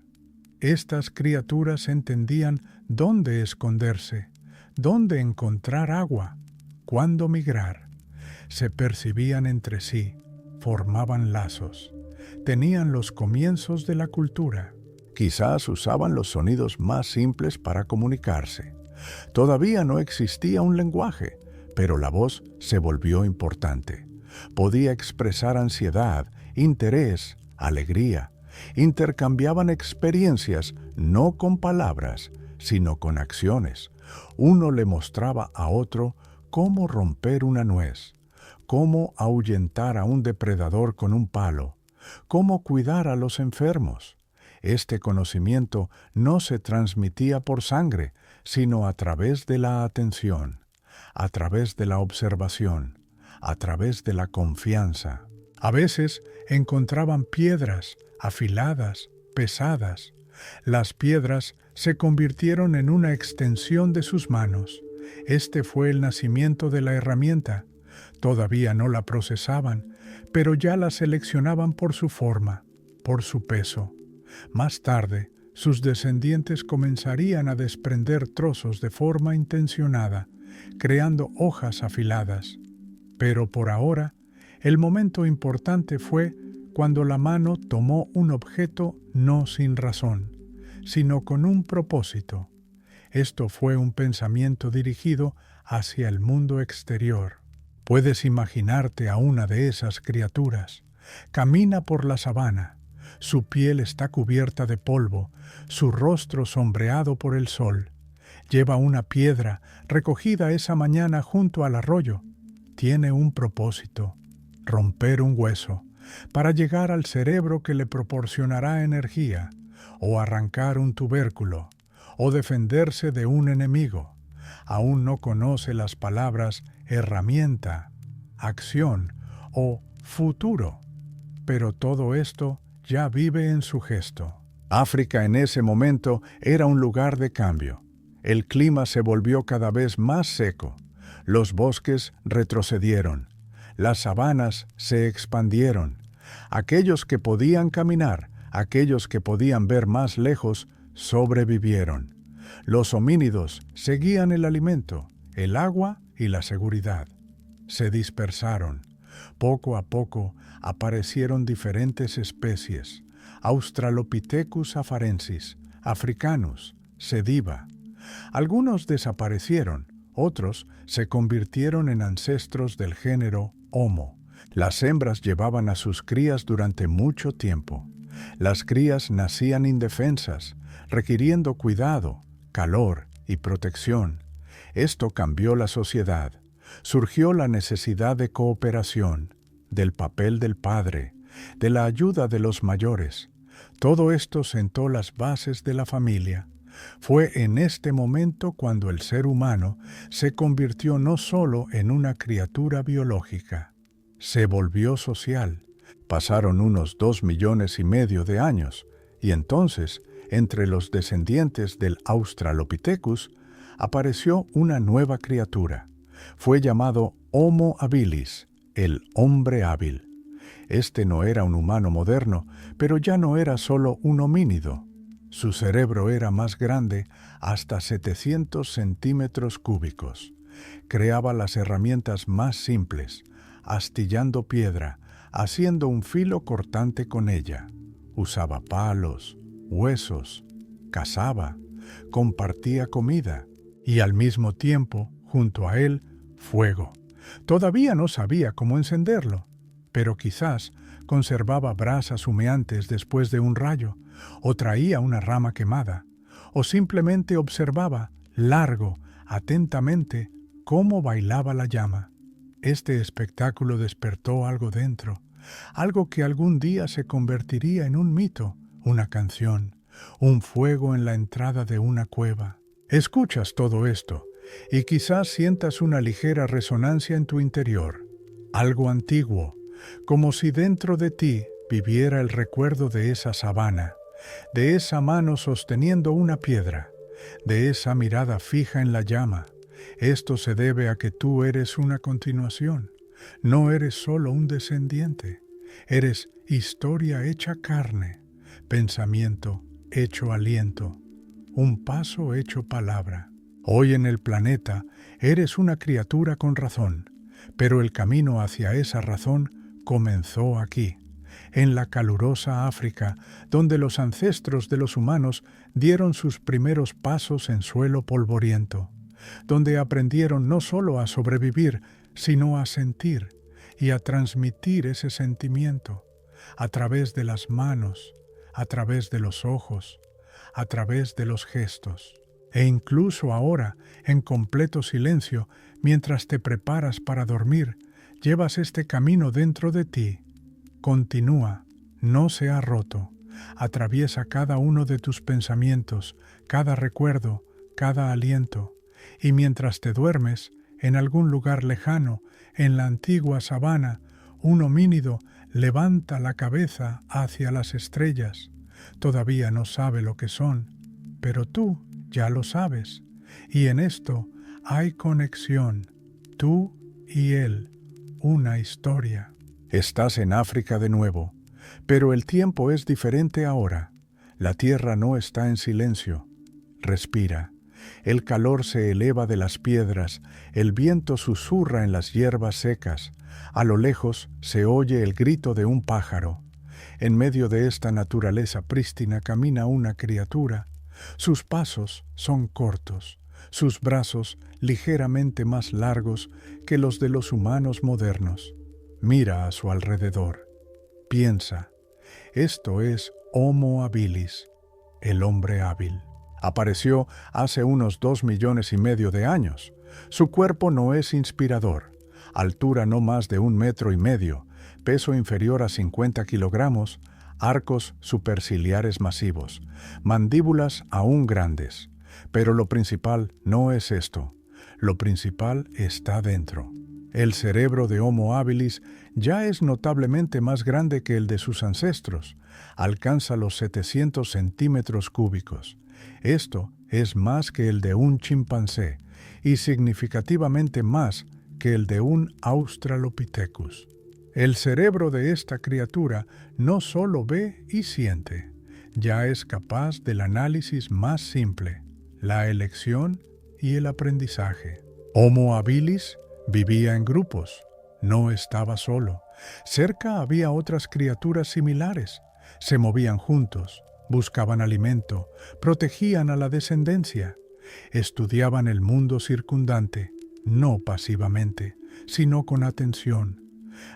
Estas criaturas entendían dónde esconderse, dónde encontrar agua, cuándo migrar. Se percibían entre sí, formaban lazos, tenían los comienzos de la cultura. Quizás usaban los sonidos más simples para comunicarse. Todavía no existía un lenguaje, pero la voz se volvió importante. Podía expresar ansiedad, interés, alegría. Intercambiaban experiencias no con palabras, sino con acciones. Uno le mostraba a otro cómo romper una nuez, cómo ahuyentar a un depredador con un palo, cómo cuidar a los enfermos. Este conocimiento no se transmitía por sangre, sino a través de la atención, a través de la observación, a través de la confianza. A veces encontraban piedras afiladas, pesadas. Las piedras se convirtieron en una extensión de sus manos. Este fue el nacimiento de la herramienta. Todavía no la procesaban, pero ya la seleccionaban por su forma, por su peso. Más tarde, sus descendientes comenzarían a desprender trozos de forma intencionada, creando hojas afiladas. Pero por ahora, el momento importante fue cuando la mano tomó un objeto no sin razón, sino con un propósito. Esto fue un pensamiento dirigido hacia el mundo exterior. Puedes imaginarte a una de esas criaturas. Camina por la sabana. Su piel está cubierta de polvo, su rostro sombreado por el sol. Lleva una piedra recogida esa mañana junto al arroyo. Tiene un propósito: romper un hueso, para llegar al cerebro que le proporcionará energía, o arrancar un tubérculo, o defenderse de un enemigo. Aún no conoce las palabras herramienta, acción o futuro, pero todo esto ya vive en su gesto. África en ese momento era un lugar de cambio. El clima se volvió cada vez más seco. Los bosques retrocedieron. Las sabanas se expandieron. Aquellos que podían caminar, aquellos que podían ver más lejos, sobrevivieron. Los homínidos seguían el alimento, el agua y la seguridad. Se dispersaron. Poco a poco aparecieron diferentes especies: Australopithecus afarensis, Africanus, Sediba. Algunos desaparecieron, otros se convirtieron en ancestros del género Homo. Las hembras llevaban a sus crías durante mucho tiempo. Las crías nacían indefensas, requiriendo cuidado, calor y protección. Esto cambió la sociedad. Surgió la necesidad de cooperación, del papel del padre, de la ayuda de los mayores. Todo esto sentó las bases de la familia. Fue en este momento cuando el ser humano se convirtió no solo en una criatura biológica, se volvió social. Pasaron unos 2,5 millones de años, y entonces, entre los descendientes del Australopithecus, apareció una nueva criatura. Fue llamado Homo habilis, el hombre hábil. Este no era un humano moderno, pero ya no era solo un homínido. Su cerebro era más grande, hasta 700 centímetros cúbicos. Creaba las herramientas más simples, astillando piedra, haciendo un filo cortante con ella. Usaba palos, huesos, cazaba, compartía comida y al mismo tiempo, junto a él, fuego. Todavía no sabía cómo encenderlo, pero quizás conservaba brasas humeantes después de un rayo, o traía una rama quemada, o simplemente observaba, largo, atentamente, cómo bailaba la llama. Este espectáculo despertó algo dentro, algo que algún día se convertiría en un mito, una canción, un fuego en la entrada de una cueva. Escuchas todo esto, y quizás sientas una ligera resonancia en tu interior, algo antiguo, como si dentro de ti viviera el recuerdo de esa sabana, de esa mano sosteniendo una piedra, de esa mirada fija en la llama. Esto se debe a que tú eres una continuación. No eres solo un descendiente. Eres historia hecha carne, pensamiento hecho aliento, un paso hecho palabra. Hoy en el planeta eres una criatura con razón, pero el camino hacia esa razón comenzó aquí, en la calurosa África, donde los ancestros de los humanos dieron sus primeros pasos en suelo polvoriento, donde aprendieron no solo a sobrevivir, sino a sentir y a transmitir ese sentimiento a través de las manos, a través de los ojos, a través de los gestos. E incluso ahora, en completo silencio, mientras te preparas para dormir, llevas este camino dentro de ti. Continúa, no se ha roto. Atraviesa cada uno de tus pensamientos, cada recuerdo, cada aliento. Y mientras te duermes, en algún lugar lejano, en la antigua sabana, un homínido levanta la cabeza hacia las estrellas. Todavía no sabe lo que son, pero tú ya lo sabes. Y en esto hay conexión, tú y él, una historia. Estás en África de nuevo, pero el tiempo es diferente ahora. La tierra no está en silencio. Respira. El calor se eleva de las piedras, el viento susurra en las hierbas secas. A lo lejos se oye el grito de un pájaro. En medio de esta naturaleza prístina camina una criatura. Sus pasos son cortos, sus brazos ligeramente más largos que los de los humanos modernos. Mira a su alrededor. Piensa. Esto es Homo habilis, el hombre hábil. Apareció hace unos 2,5 millones de años. Su cuerpo no es inspirador. Altura no más de 1,5 metros, peso inferior a 50 kilogramos, arcos superciliares masivos, mandíbulas aún grandes. Pero lo principal no es esto. Lo principal está dentro. El cerebro de Homo habilis ya es notablemente más grande que el de sus ancestros. Alcanza los 700 centímetros cúbicos. Esto es más que el de un chimpancé y significativamente más que el de un Australopithecus. El cerebro de esta criatura no solo ve y siente, ya es capaz del análisis más simple, la elección y el aprendizaje. Homo habilis vivía en grupos, no estaba solo. Cerca había otras criaturas similares. Se movían juntos, buscaban alimento, protegían a la descendencia, estudiaban el mundo circundante, no pasivamente, sino con atención.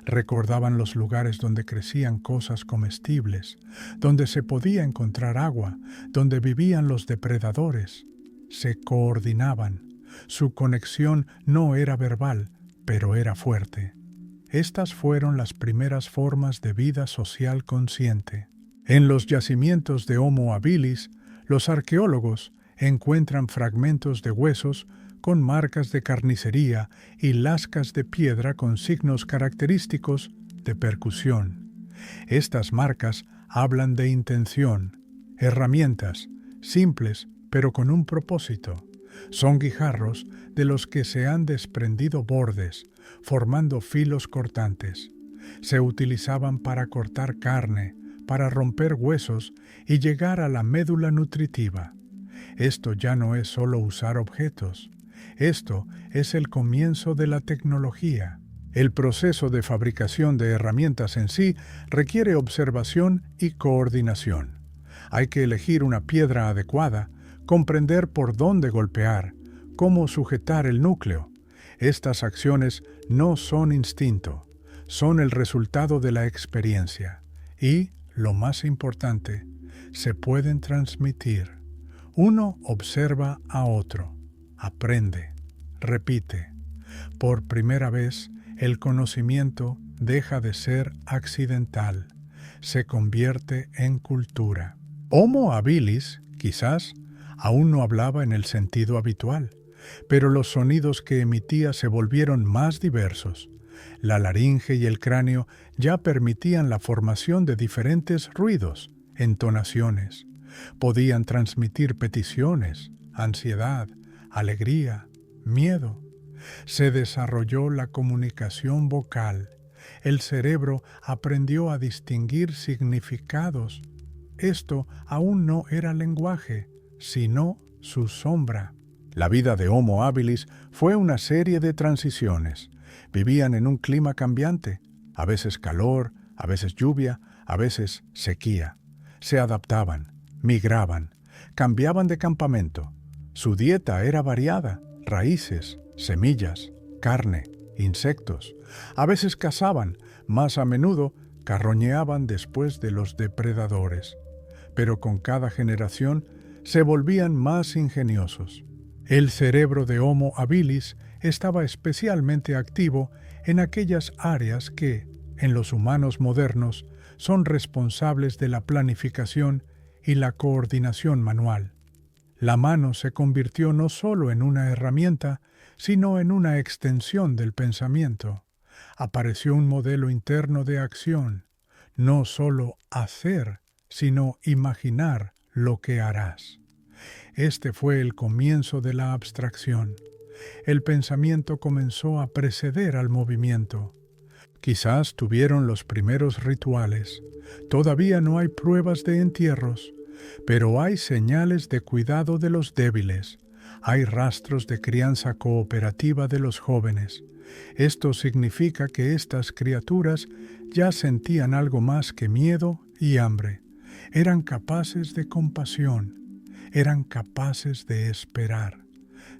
Recordaban los lugares donde crecían cosas comestibles, donde se podía encontrar agua, donde vivían los depredadores. Se coordinaban. Su conexión no era verbal, pero era fuerte. Estas fueron las primeras formas de vida social consciente. En los yacimientos de Homo habilis, los arqueólogos encuentran fragmentos de huesos con marcas de carnicería y lascas de piedra con signos característicos de percusión. Estas marcas hablan de intención, herramientas, simples pero con un propósito. Son guijarros de los que se han desprendido bordes, formando filos cortantes. Se utilizaban para cortar carne, para romper huesos y llegar a la médula nutritiva. Esto ya no es solo usar objetos. Esto es el comienzo de la tecnología. El proceso de fabricación de herramientas en sí requiere observación y coordinación. Hay que elegir una piedra adecuada, comprender por dónde golpear, cómo sujetar el núcleo. Estas acciones no son instinto, son el resultado de la experiencia y, lo más importante, se pueden transmitir. Uno observa a otro, aprende, repite. Por primera vez, el conocimiento deja de ser accidental, se convierte en cultura. Homo habilis, quizás, aún no hablaba en el sentido habitual, pero los sonidos que emitía se volvieron más diversos. La laringe y el cráneo ya permitían la formación de diferentes ruidos, entonaciones. Podían transmitir peticiones, ansiedad, alegría, miedo. Se desarrolló la comunicación vocal. El cerebro aprendió a distinguir significados. Esto aún no era lenguaje, sino su sombra, La vida de Homo habilis fue una serie de transiciones. Vivían en un clima cambiante, a veces calor, a veces lluvia, a veces sequía. Se adaptaban, migraban, cambiaban de campamento. Su dieta era variada: raíces, semillas, carne, insectos. A veces cazaban, más a menudo carroñeaban después de los depredadores. Pero con cada generación se volvían más ingeniosos. El cerebro de Homo habilis estaba especialmente activo en aquellas áreas que, en los humanos modernos, son responsables de la planificación y la coordinación manual. La mano se convirtió no solo en una herramienta, sino en una extensión del pensamiento. Apareció un modelo interno de acción, no solo hacer, sino imaginar lo que harás. Este fue el comienzo de la abstracción. El pensamiento comenzó a preceder al movimiento. Quizás tuvieron los primeros rituales. Todavía no hay pruebas de entierros, pero hay señales de cuidado de los débiles. Hay rastros de crianza cooperativa de los jóvenes. Esto significa que estas criaturas ya sentían algo más que miedo y hambre. Eran capaces de compasión, eran capaces de esperar,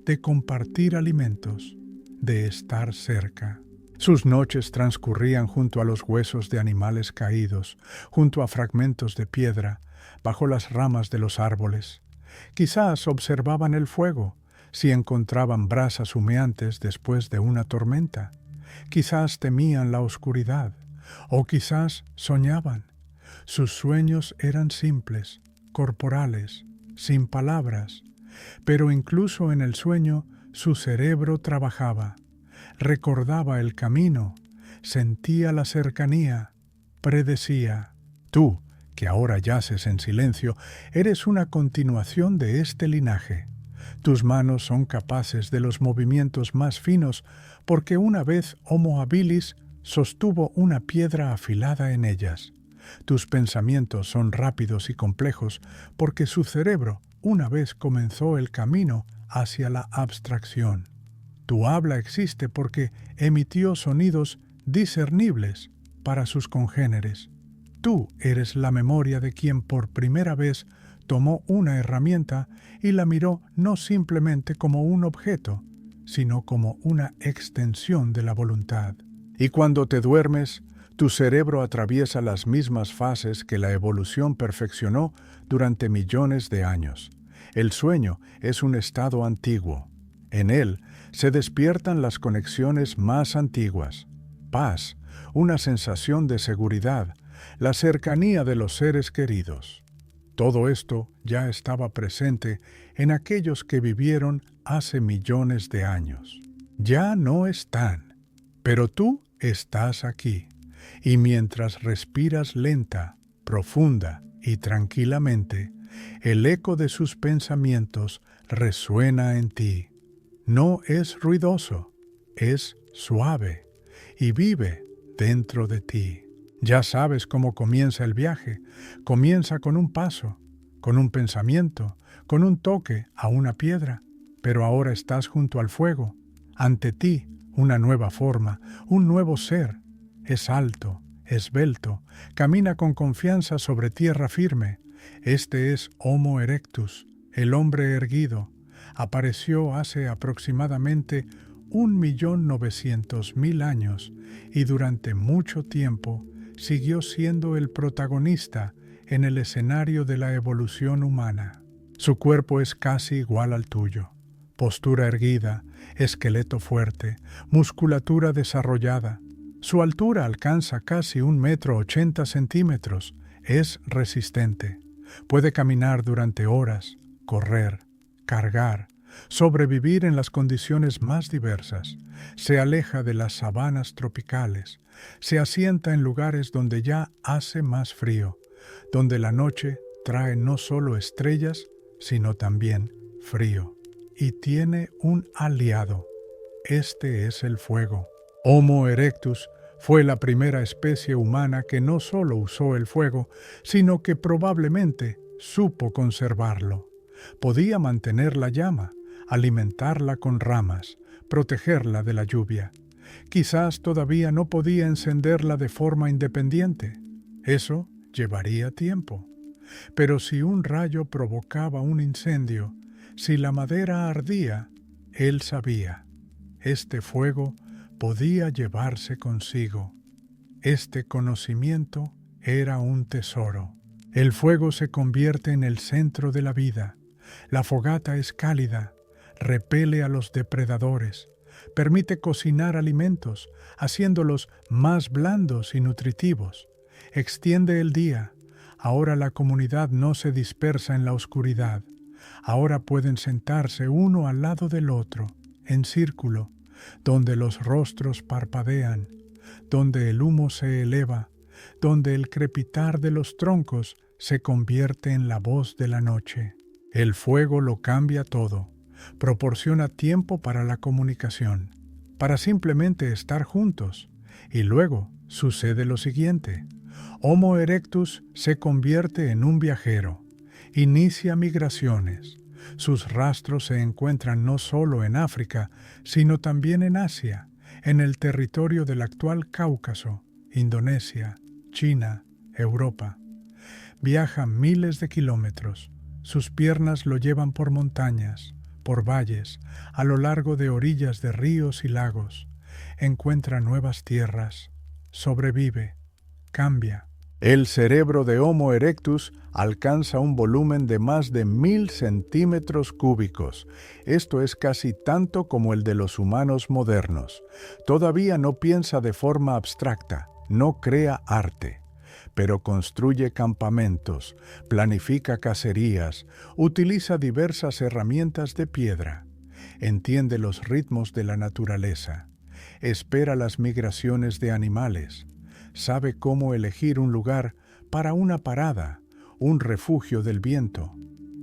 de compartir alimentos, de estar cerca. Sus noches transcurrían junto a los huesos de animales caídos, junto a fragmentos de piedra, bajo las ramas de los árboles. Quizás observaban el fuego, si encontraban brasas humeantes después de una tormenta. Quizás temían la oscuridad, o quizás soñaban. Sus sueños eran simples, corporales, sin palabras, pero incluso en el sueño su cerebro trabajaba. Recordaba el camino, sentía la cercanía, predecía. Tú, que ahora yaces en silencio, eres una continuación de este linaje. Tus manos son capaces de los movimientos más finos porque una vez Homo habilis sostuvo una piedra afilada en ellas. Tus pensamientos son rápidos y complejos porque su cerebro una vez comenzó el camino hacia la abstracción. Tu habla existe porque emitió sonidos discernibles para sus congéneres. Tú eres la memoria de quien por primera vez tomó una herramienta y la miró no simplemente como un objeto, sino como una extensión de la voluntad. Y cuando te duermes, tu cerebro atraviesa las mismas fases que la evolución perfeccionó durante millones de años. El sueño es un estado antiguo. En él se despiertan las conexiones más antiguas. Paz, una sensación de seguridad, la cercanía de los seres queridos. Todo esto ya estaba presente en aquellos que vivieron hace millones de años. Ya no están, pero tú estás aquí. Y mientras respiras lenta, profunda y tranquilamente, el eco de sus pensamientos resuena en ti. No es ruidoso, es suave y vive dentro de ti. Ya sabes cómo comienza el viaje. Comienza con un paso, con un pensamiento, con un toque a una piedra, pero ahora estás junto al fuego. Ante ti, una nueva forma, un nuevo ser. Es alto, esbelto, camina con confianza sobre tierra firme. Este es Homo erectus, el hombre erguido. Apareció hace aproximadamente 1.900.000 años y durante mucho tiempo siguió siendo el protagonista en el escenario de la evolución humana. Su cuerpo es casi igual al tuyo. Postura erguida, esqueleto fuerte, musculatura desarrollada. Su altura alcanza casi 1,80 m. Es resistente. Puede caminar durante horas, correr, cargar, sobrevivir en las condiciones más diversas. Se aleja de las sabanas tropicales. Se asienta en lugares donde ya hace más frío, donde la noche trae no solo estrellas, sino también frío. Y tiene un aliado. Este es el fuego. Homo erectus fue la primera especie humana que no solo usó el fuego, sino que probablemente supo conservarlo. Podía mantener la llama, alimentarla con ramas, protegerla de la lluvia. Quizás todavía no podía encenderla de forma independiente. Eso llevaría tiempo. Pero si un rayo provocaba un incendio, si la madera ardía, él sabía. Este fuego podía llevarse consigo. Este conocimiento era un tesoro. El fuego se convierte en el centro de la vida. La fogata es cálida, repele a los depredadores, permite cocinar alimentos, haciéndolos más blandos y nutritivos. Extiende el día. Ahora la comunidad no se dispersa en la oscuridad. Ahora pueden sentarse uno al lado del otro, en círculo, donde los rostros parpadean, donde el humo se eleva, donde el crepitar de los troncos se convierte en la voz de la noche. El fuego lo cambia todo, proporciona tiempo para la comunicación, para simplemente estar juntos, y luego sucede lo siguiente. Homo erectus se convierte en un viajero, inicia migraciones. Sus rastros se encuentran no solo en África, sino también en Asia, en el territorio del actual Cáucaso, Indonesia, China, Europa. Viaja miles de kilómetros. Sus piernas lo llevan por montañas, por valles, a lo largo de orillas de ríos y lagos. Encuentra nuevas tierras, sobrevive, cambia. El cerebro de Homo erectus alcanza un volumen de más de 1000 centímetros cúbicos. Esto es casi tanto como el de los humanos modernos. Todavía no piensa de forma abstracta, no crea arte, pero construye campamentos, planifica cacerías, utiliza diversas herramientas de piedra, entiende los ritmos de la naturaleza, espera las migraciones de animales, sabe cómo elegir un lugar para una parada, un refugio del viento.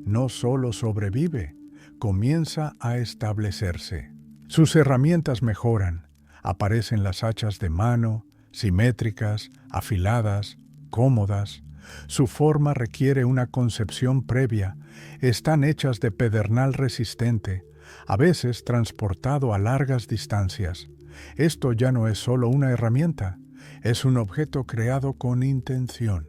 No solo sobrevive, comienza a establecerse. Sus herramientas mejoran, aparecen las hachas de mano, simétricas, afiladas, cómodas. Su forma requiere una concepción previa, están hechas de pedernal resistente, a veces transportado a largas distancias. Esto ya no es solo una herramienta, es un objeto creado con intención.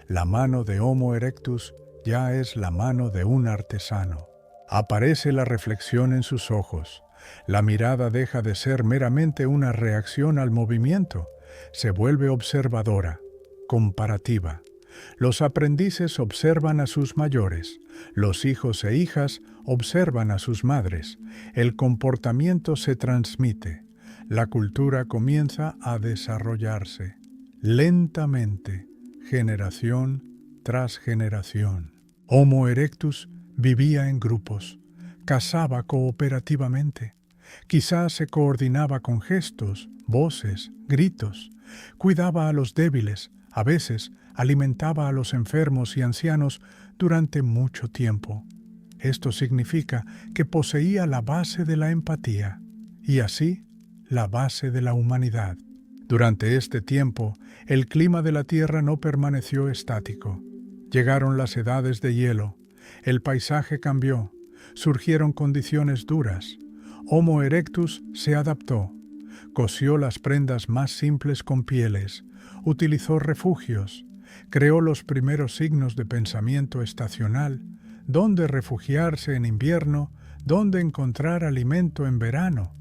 La mano de Homo erectus ya es la mano de un artesano. Aparece la reflexión en sus ojos. La mirada deja de ser meramente una reacción al movimiento. Se vuelve observadora, comparativa. Los aprendices observan a sus mayores. Los hijos e hijas observan a sus madres. El comportamiento se transmite. La cultura comienza a desarrollarse lentamente, generación tras generación. Homo erectus vivía en grupos, cazaba cooperativamente, quizás se coordinaba con gestos, voces, gritos, cuidaba a los débiles, a veces alimentaba a los enfermos y ancianos durante mucho tiempo. Esto significa que poseía la base de la empatía y así la base de la humanidad. Durante este tiempo, el clima de la Tierra no permaneció estático. Llegaron las edades de hielo, el paisaje cambió, surgieron condiciones duras. Homo erectus se adaptó, cosió las prendas más simples con pieles, utilizó refugios, creó los primeros signos de pensamiento estacional, dónde refugiarse en invierno, dónde encontrar alimento en verano.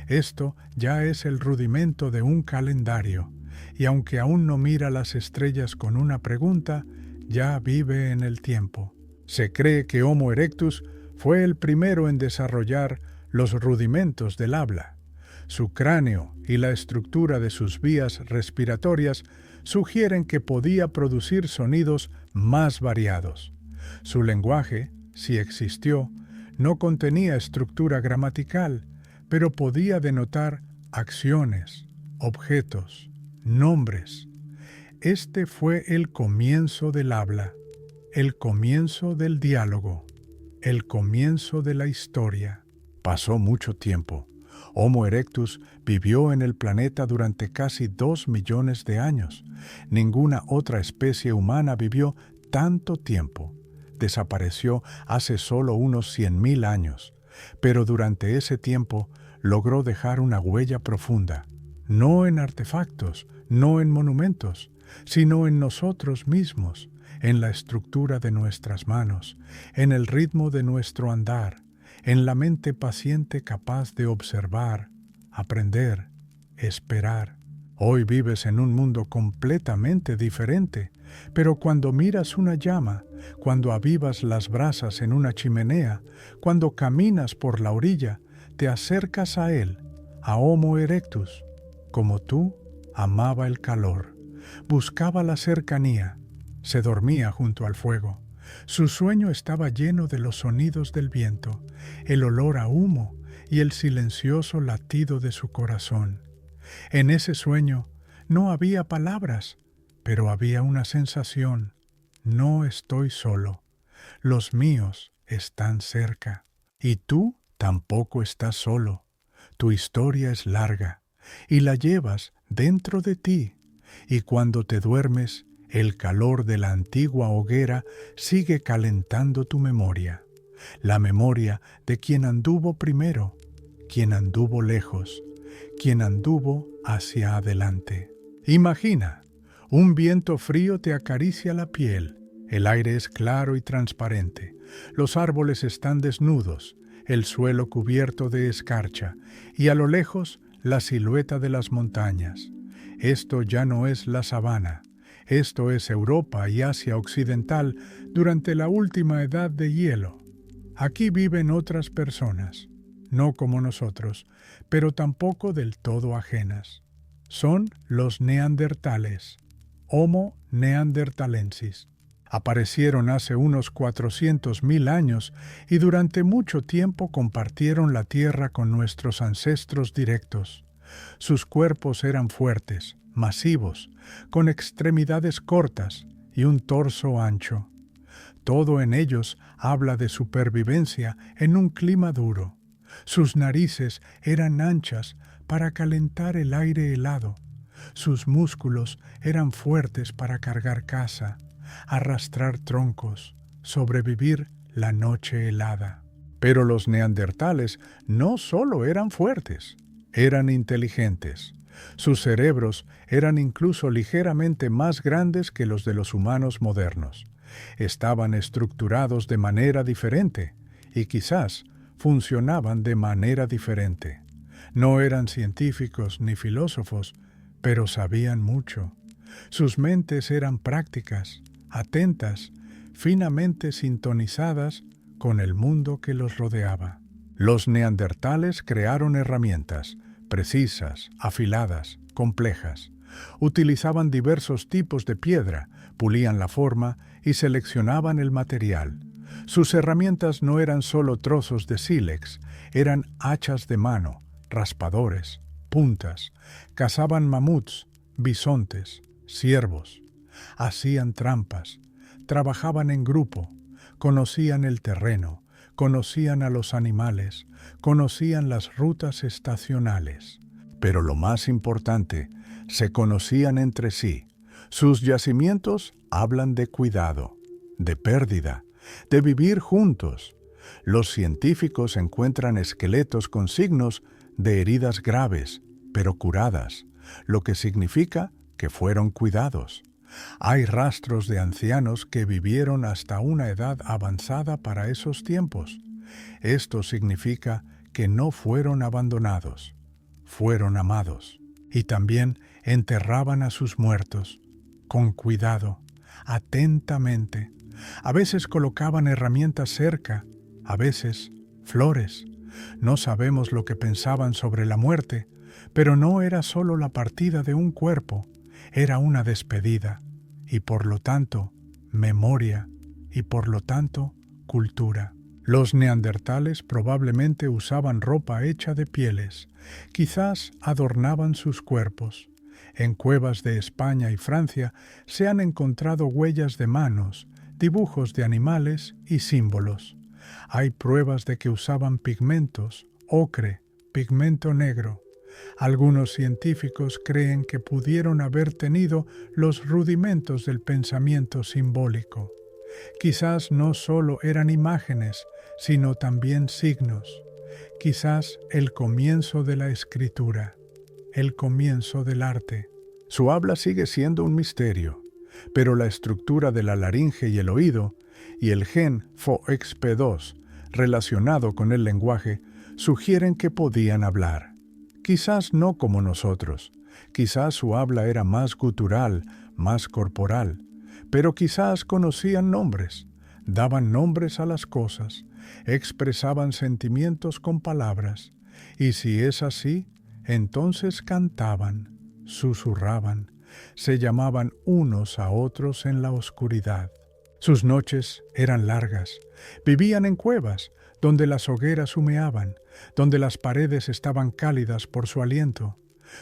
Esto ya es el rudimento de un calendario, y aunque aún no mira las estrellas con una pregunta, ya vive en el tiempo. Se cree que Homo erectus fue el primero en desarrollar los rudimentos del habla. Su cráneo y la estructura de sus vías respiratorias sugieren que podía producir sonidos más variados. Su lenguaje, si existió, no contenía estructura gramatical, pero podía denotar acciones, objetos, nombres. Este fue el comienzo del habla, el comienzo del diálogo, el comienzo de la historia. Pasó mucho tiempo. Homo erectus vivió en el planeta durante casi 2 millones de años. Ninguna otra especie humana vivió tanto tiempo. Desapareció hace solo unos 100.000 años. pero durante ese tiempo logró dejar una huella profunda, no en artefactos, no en monumentos, sino en nosotros mismos, en la estructura de nuestras manos, en el ritmo de nuestro andar, en la mente paciente capaz de observar, aprender, esperar. Hoy vives en un mundo completamente diferente, pero cuando miras una llama, cuando avivas las brasas en una chimenea, cuando caminas por la orilla, te acercas a él, a Homo erectus. Como tú, amaba el calor, buscaba la cercanía, se dormía junto al fuego. Su sueño estaba lleno de los sonidos del viento, el olor a humo y el silencioso latido de su corazón. En ese sueño no había palabras, pero había una sensación. No estoy solo. Los míos están cerca. Y tú tampoco estás solo. Tu historia es larga y la llevas dentro de ti. Y cuando te duermes, el calor de la antigua hoguera sigue calentando tu memoria. La memoria de quien anduvo primero, quien anduvo lejos, quien anduvo hacia adelante. Imagina, un viento frío te acaricia la piel, el aire es claro y transparente, los árboles están desnudos, el suelo cubierto de escarcha, y a lo lejos la silueta de las montañas. Esto ya no es la sabana, esto es Europa y Asia Occidental durante la última edad de hielo. Aquí viven otras personas, no como nosotros, pero tampoco del todo ajenas. Son los neandertales, Homo neanderthalensis. Aparecieron hace unos 400.000 años y durante mucho tiempo compartieron la tierra con nuestros ancestros directos. Sus cuerpos eran fuertes, masivos, con extremidades cortas y un torso ancho. Todo en ellos habla de supervivencia en un clima duro. Sus narices eran anchas para calentar el aire helado. Sus músculos eran fuertes para cargar caza, arrastrar troncos, sobrevivir la noche helada. Pero los neandertales no solo eran fuertes, eran inteligentes. Sus cerebros eran incluso ligeramente más grandes que los de los humanos modernos. Estaban estructurados de manera diferente y quizás funcionaban de manera diferente. No eran científicos ni filósofos, pero sabían mucho. Sus mentes eran prácticas, atentas, finamente sintonizadas con el mundo que los rodeaba. Los neandertales crearon herramientas, precisas, afiladas, complejas. Utilizaban diversos tipos de piedra, pulían la forma y seleccionaban el material. Sus herramientas no eran solo trozos de sílex, eran hachas de mano, raspadores, puntas. Cazaban mamuts, bisontes, ciervos. Hacían trampas, trabajaban en grupo, conocían el terreno, conocían a los animales, conocían las rutas estacionales. Pero lo más importante, se conocían entre sí. Sus yacimientos hablan de cuidado, de pérdida, de vivir juntos. Los científicos encuentran esqueletos con signos de heridas graves, pero curadas, lo que significa que fueron cuidados. Hay rastros de ancianos que vivieron hasta una edad avanzada para esos tiempos. Esto significa que no fueron abandonados, fueron amados. Y también enterraban a sus muertos, con cuidado, atentamente. A veces colocaban herramientas cerca, a veces flores. No sabemos lo que pensaban sobre la muerte, pero no era solo la partida de un cuerpo, era una despedida, y por lo tanto, memoria, y por lo tanto, cultura. Los neandertales probablemente usaban ropa hecha de pieles, quizás adornaban sus cuerpos. En cuevas de España y Francia se han encontrado huellas de manos, dibujos de animales y símbolos. Hay pruebas de que usaban pigmentos, ocre, pigmento negro. Algunos científicos creen que pudieron haber tenido los rudimentos del pensamiento simbólico. Quizás no solo eran imágenes, sino también signos. Quizás el comienzo de la escritura, el comienzo del arte. Su habla sigue siendo un misterio, pero la estructura de la laringe y el oído, y el gen FOXP2 relacionado con el lenguaje, sugieren que podían hablar. Quizás no como nosotros, quizás su habla era más gutural, más corporal, pero quizás conocían nombres, daban nombres a las cosas, expresaban sentimientos con palabras, y si es así, entonces cantaban, susurraban, se llamaban unos a otros en la oscuridad. Sus noches eran largas, vivían en cuevas, donde las hogueras humeaban, donde las paredes estaban cálidas por su aliento.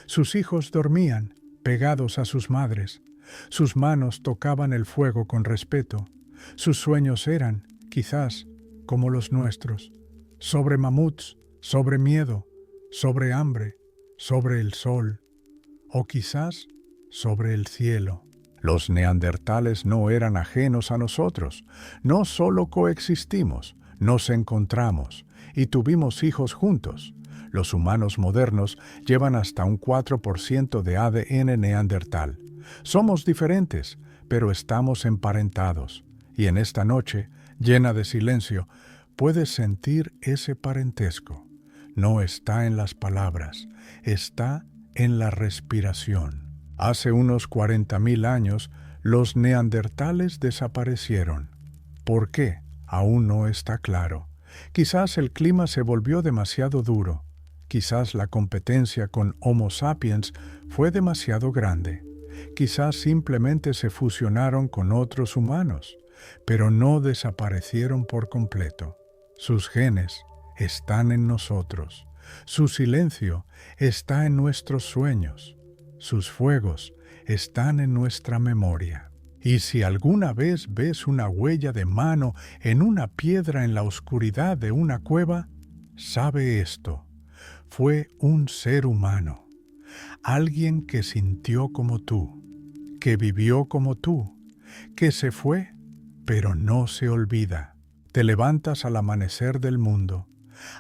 Sus hijos dormían, pegados a sus madres. Sus manos tocaban el fuego con respeto. Sus sueños eran, quizás, como los nuestros, sobre mamuts, sobre miedo, sobre hambre, sobre el sol, o quizás sobre el cielo. Los neandertales no eran ajenos a nosotros, no solo coexistimos, nos encontramos y tuvimos hijos juntos. Los humanos modernos llevan hasta un 4% de ADN neandertal. Somos diferentes, pero estamos emparentados. Y en esta noche, llena de silencio, puedes sentir ese parentesco. No está en las palabras, está en la respiración. Hace unos 40.000 años, los neandertales desaparecieron. ¿Por qué? Aún no está claro. Quizás el clima se volvió demasiado duro. Quizás la competencia con Homo sapiens fue demasiado grande. Quizás simplemente se fusionaron con otros humanos, pero no desaparecieron por completo. Sus genes están en nosotros. Su silencio está en nuestros sueños. Sus fuegos están en nuestra memoria. Y si alguna vez ves una huella de mano en una piedra en la oscuridad de una cueva, sabe esto: fue un ser humano, alguien que sintió como tú, que vivió como tú, que se fue, pero no se olvida. Te levantas al amanecer del mundo.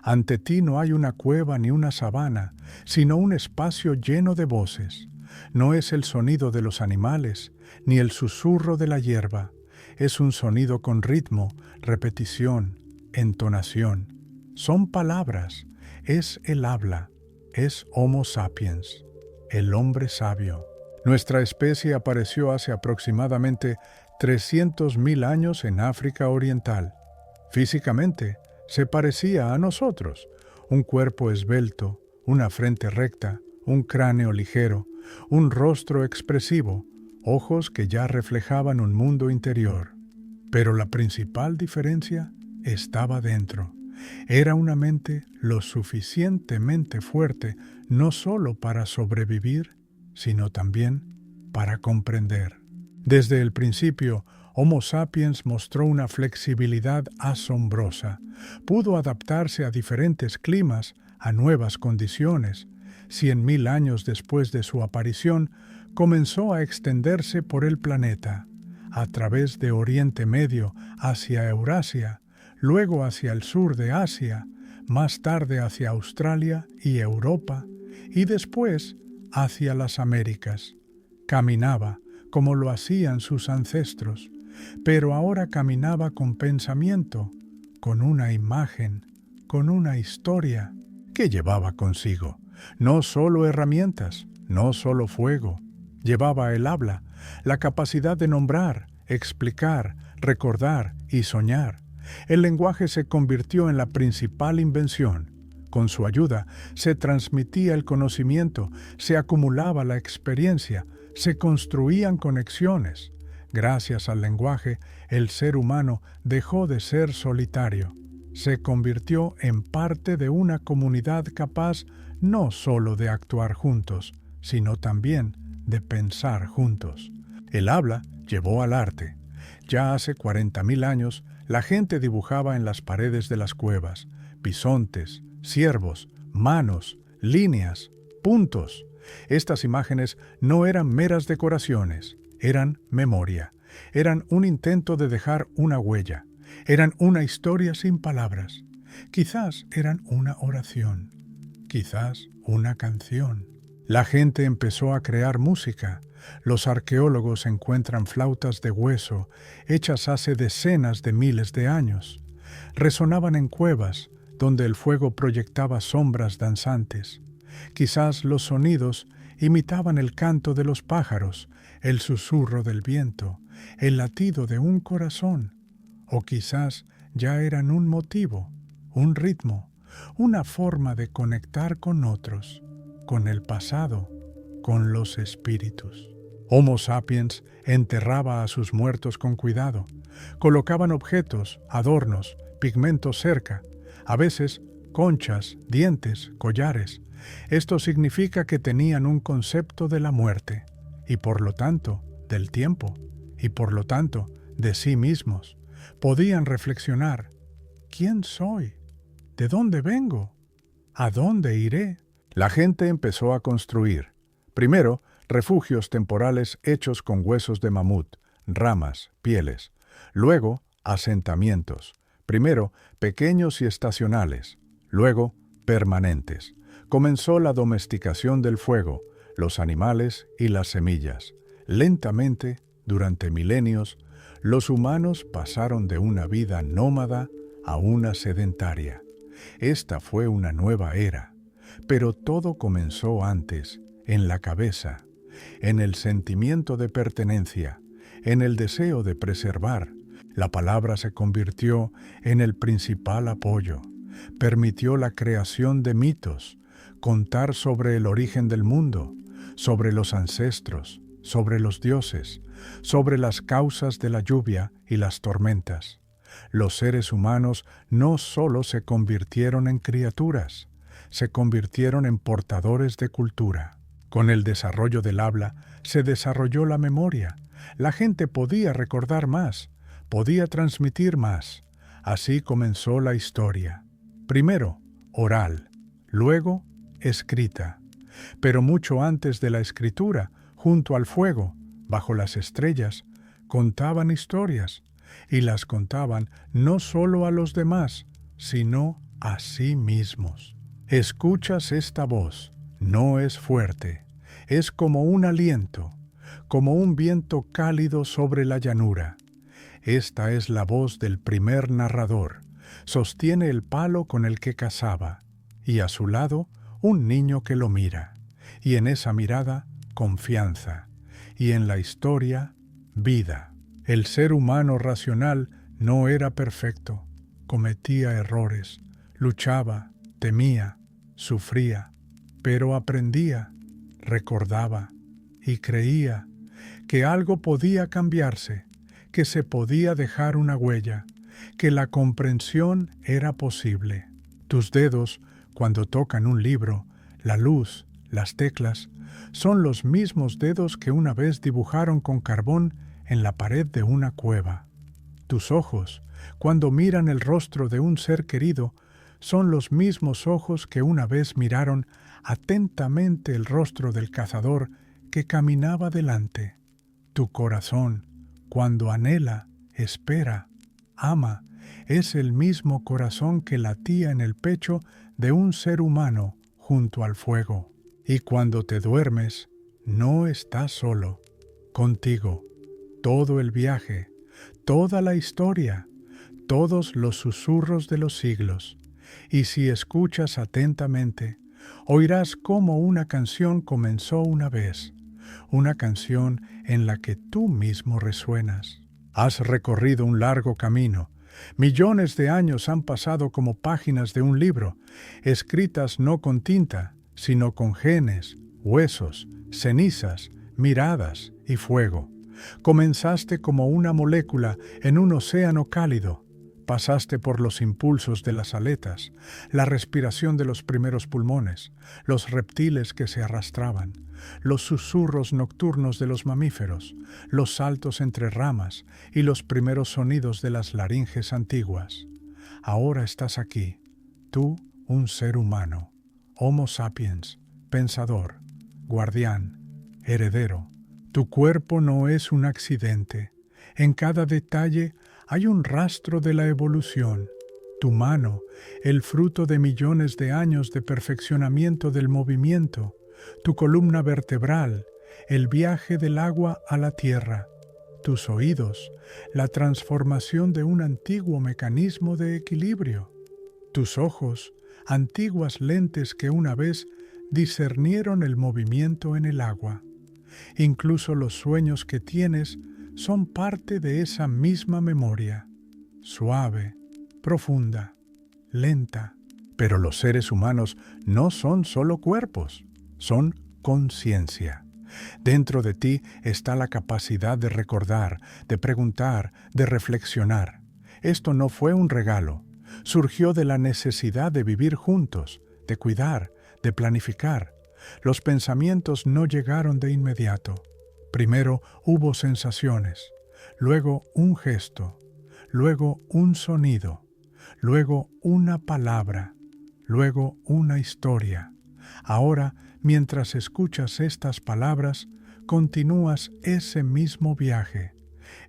Ante ti no hay una cueva ni una sabana, sino un espacio lleno de voces. No es el sonido de los animales, ni el susurro de la hierba. Es un sonido con ritmo, repetición, entonación. Son palabras, es el habla, es Homo sapiens, el hombre sabio. Nuestra especie apareció hace aproximadamente 300.000 años en África Oriental. Físicamente, se parecía a nosotros: un cuerpo esbelto, una frente recta, un cráneo ligero, un rostro expresivo, ojos que ya reflejaban un mundo interior. Pero la principal diferencia estaba dentro. Era una mente lo suficientemente fuerte no solo para sobrevivir, sino también para comprender. Desde el principio, Homo sapiens mostró una flexibilidad asombrosa. Pudo adaptarse a diferentes climas, a nuevas condiciones. 100.000 años después de su aparición, comenzó a extenderse por el planeta, a través de Oriente Medio hacia Eurasia, luego hacia el sur de Asia, más tarde hacia Australia y Europa, y después hacia las Américas. Caminaba como lo hacían sus ancestros, pero ahora caminaba con pensamiento, con una imagen, con una historia que llevaba consigo. No solo herramientas, no solo fuego. Llevaba el habla, la capacidad de nombrar, explicar, recordar y soñar. El lenguaje se convirtió en la principal invención. Con su ayuda se transmitía el conocimiento, se acumulaba la experiencia, se construían conexiones. Gracias al lenguaje, el ser humano dejó de ser solitario. Se convirtió en parte de una comunidad capaz no solo de actuar juntos, sino también de pensar juntos. El habla llevó al arte. Ya hace 40.000 años, la gente dibujaba en las paredes de las cuevas bisontes, ciervos, manos, líneas, puntos. Estas imágenes no eran meras decoraciones, eran memoria. Eran un intento de dejar una huella. Eran una historia sin palabras. Quizás eran una oración. Quizás una canción. La gente empezó a crear música. Los arqueólogos encuentran flautas de hueso hechas hace decenas de miles de años. Resonaban en cuevas donde el fuego proyectaba sombras danzantes. Quizás los sonidos imitaban el canto de los pájaros, el susurro del viento, el latido de un corazón. O quizás ya eran un motivo, un ritmo, una forma de conectar con otros, con el pasado, con los espíritus. Homo sapiens enterraba a sus muertos con cuidado. Colocaban objetos, adornos, pigmentos cerca, a veces conchas, dientes, collares. Esto significa que tenían un concepto de la muerte, y por lo tanto, del tiempo, y por lo tanto, de sí mismos. Podían reflexionar: ¿quién soy? ¿De dónde vengo? ¿A dónde iré? La gente empezó a construir. Primero, refugios temporales hechos con huesos de mamut, ramas, pieles. Luego, asentamientos. Primero, pequeños y estacionales. Luego, permanentes. Comenzó la domesticación del fuego, los animales y las semillas. Lentamente, durante milenios, los humanos pasaron de una vida nómada a una sedentaria. Esta fue una nueva era, pero todo comenzó antes, en la cabeza, en el sentimiento de pertenencia, en el deseo de preservar. La palabra se convirtió en el principal apoyo. Permitió la creación de mitos, contar sobre el origen del mundo, sobre los ancestros, sobre los dioses, sobre las causas de la lluvia y las tormentas. Los seres humanos no solo se convirtieron en criaturas, se convirtieron en portadores de cultura. Con el desarrollo del habla se desarrolló la memoria. La gente podía recordar más, podía transmitir más. Así comenzó la historia. Primero, oral, luego, escrita. Pero mucho antes de la escritura, junto al fuego, bajo las estrellas, contaban historias, y las contaban no solo a los demás, sino a sí mismos. Escuchas esta voz, no es fuerte, es como un aliento, como un viento cálido sobre la llanura. Esta es la voz del primer narrador. Sostiene el palo con el que cazaba, y a su lado un niño que lo mira, y en esa mirada confianza, y en la historia vida. El ser humano racional no era perfecto, cometía errores, luchaba, temía, sufría, pero aprendía, recordaba y creía que algo podía cambiarse, que se podía dejar una huella, que la comprensión era posible. Tus dedos, cuando tocan un libro, la luz, las teclas, son los mismos dedos que una vez dibujaron con carbón en la pared de una cueva. Tus ojos, cuando miran el rostro de un ser querido, son los mismos ojos que una vez miraron atentamente el rostro del cazador que caminaba delante. Tu corazón, cuando anhela, espera, ama, es el mismo corazón que latía en el pecho de un ser humano junto al fuego. Y cuando te duermes, no estás solo. Contigo, todo el viaje, toda la historia, todos los susurros de los siglos. Y si escuchas atentamente, oirás cómo una canción comenzó una vez, una canción en la que tú mismo resuenas. Has recorrido un largo camino. Millones de años han pasado como páginas de un libro, escritas no con tinta, sino con genes, huesos, cenizas, miradas y fuego. Comenzaste como una molécula en un océano cálido. Pasaste por los impulsos de las aletas, la respiración de los primeros pulmones, los reptiles que se arrastraban, los susurros nocturnos de los mamíferos, los saltos entre ramas y los primeros sonidos de las laringes antiguas. Ahora estás aquí, tú, un ser humano, Homo sapiens, pensador, guardián, heredero. Tu cuerpo no es un accidente, En cada detalle hay un rastro de la evolución. Tu mano, el fruto de millones de años de perfeccionamiento del movimiento, tu columna vertebral, el viaje del agua a la tierra, tus oídos, la transformación de un antiguo mecanismo de equilibrio, tus ojos, antiguas lentes que una vez discernieron el movimiento en el agua. Incluso los sueños que tienes son parte de esa misma memoria, suave, profunda, lenta. Pero los seres humanos no son solo cuerpos, son conciencia. Dentro de ti está la capacidad de recordar, de preguntar, de reflexionar. Esto no fue un regalo, surgió de la necesidad de vivir juntos, de cuidar, de planificar. Los pensamientos no llegaron de inmediato. Primero hubo sensaciones, luego un gesto, luego un sonido, luego una palabra, luego una historia. Ahora, mientras escuchas estas palabras, continúas ese mismo viaje.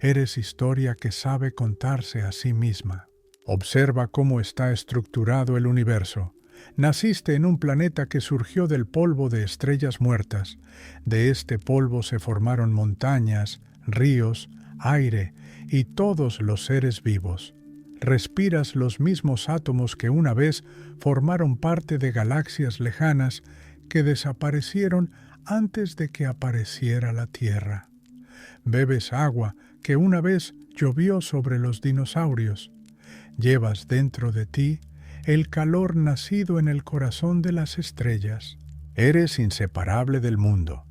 Eres historia que sabe contarse a sí misma. Observa cómo está estructurado el universo. Naciste en un planeta que surgió del polvo de estrellas muertas. De este polvo se formaron montañas, ríos, aire y todos los seres vivos. Respiras los mismos átomos que una vez formaron parte de galaxias lejanas que desaparecieron antes de que apareciera la Tierra. Bebes agua que una vez llovió sobre los dinosaurios. Llevas dentro de ti el calor nacido en el corazón de las estrellas. Eres inseparable del mundo.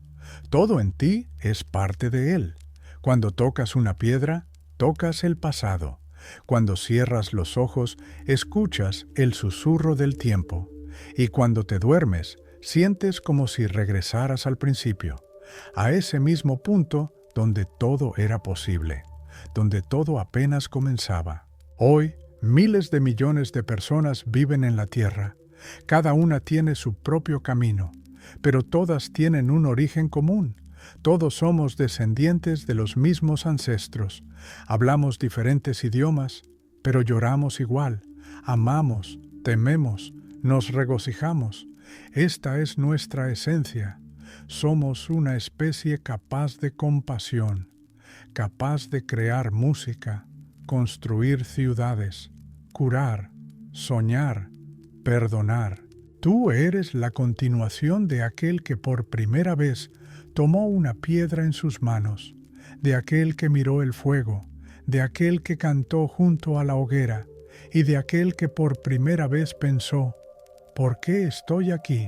Todo en ti es parte de él. Cuando tocas una piedra, tocas el pasado. Cuando cierras los ojos, escuchas el susurro del tiempo. Y cuando te duermes, sientes como si regresaras al principio, a ese mismo punto donde todo era posible, donde todo apenas comenzaba. Hoy, miles de millones de personas viven en la Tierra. Cada una tiene su propio camino, pero todas tienen un origen común. Todos somos descendientes de los mismos ancestros. Hablamos diferentes idiomas, pero lloramos igual. Amamos, tememos, nos regocijamos. Esta es nuestra esencia. Somos una especie capaz de compasión, capaz de crear música, construir ciudades, curar, soñar, perdonar. Tú eres la continuación de aquel que por primera vez tomó una piedra en sus manos, de aquel que miró el fuego, de aquel que cantó junto a la hoguera y de aquel que por primera vez pensó: ¿por qué estoy aquí?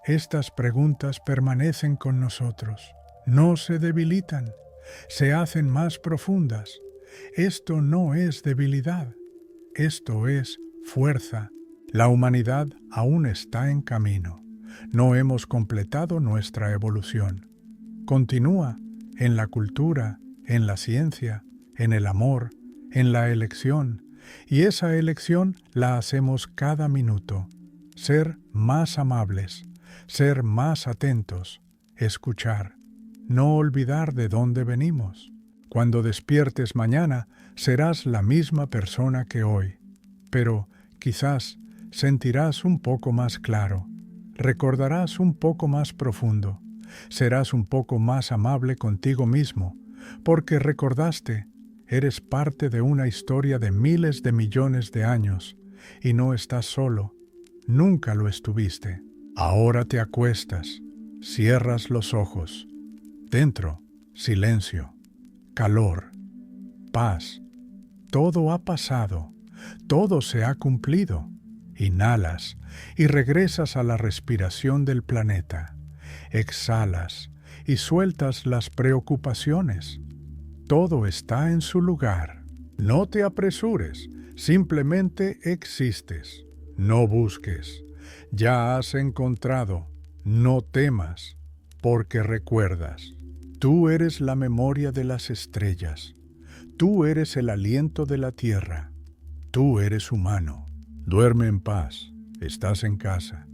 Estas preguntas permanecen con nosotros. No se debilitan, se hacen más profundas. Esto no es debilidad, esto es fuerza. La humanidad aún está en camino. No hemos completado nuestra evolución. Continúa en la cultura, en la ciencia, en el amor, en la elección, y esa elección la hacemos cada minuto. Ser más amables, ser más atentos, escuchar, no olvidar de dónde venimos. Cuando despiertes mañana, serás la misma persona que hoy, pero quizás sentirás un poco más claro, recordarás un poco más profundo, serás un poco más amable contigo mismo, porque recordaste, eres parte de una historia de miles de millones de años, y no estás solo, nunca lo estuviste. Ahora te acuestas, cierras los ojos. Dentro, silencio, calor, paz. Todo ha pasado, todo se ha cumplido. Inhalas y regresas a la respiración del planeta. Exhalas y sueltas las preocupaciones. Todo está en su lugar. No te apresures, simplemente existes. No busques. Ya has encontrado. No temas, porque recuerdas. Tú eres la memoria de las estrellas. Tú eres el aliento de la tierra. Tú eres humano. Duerme en paz. Estás en casa.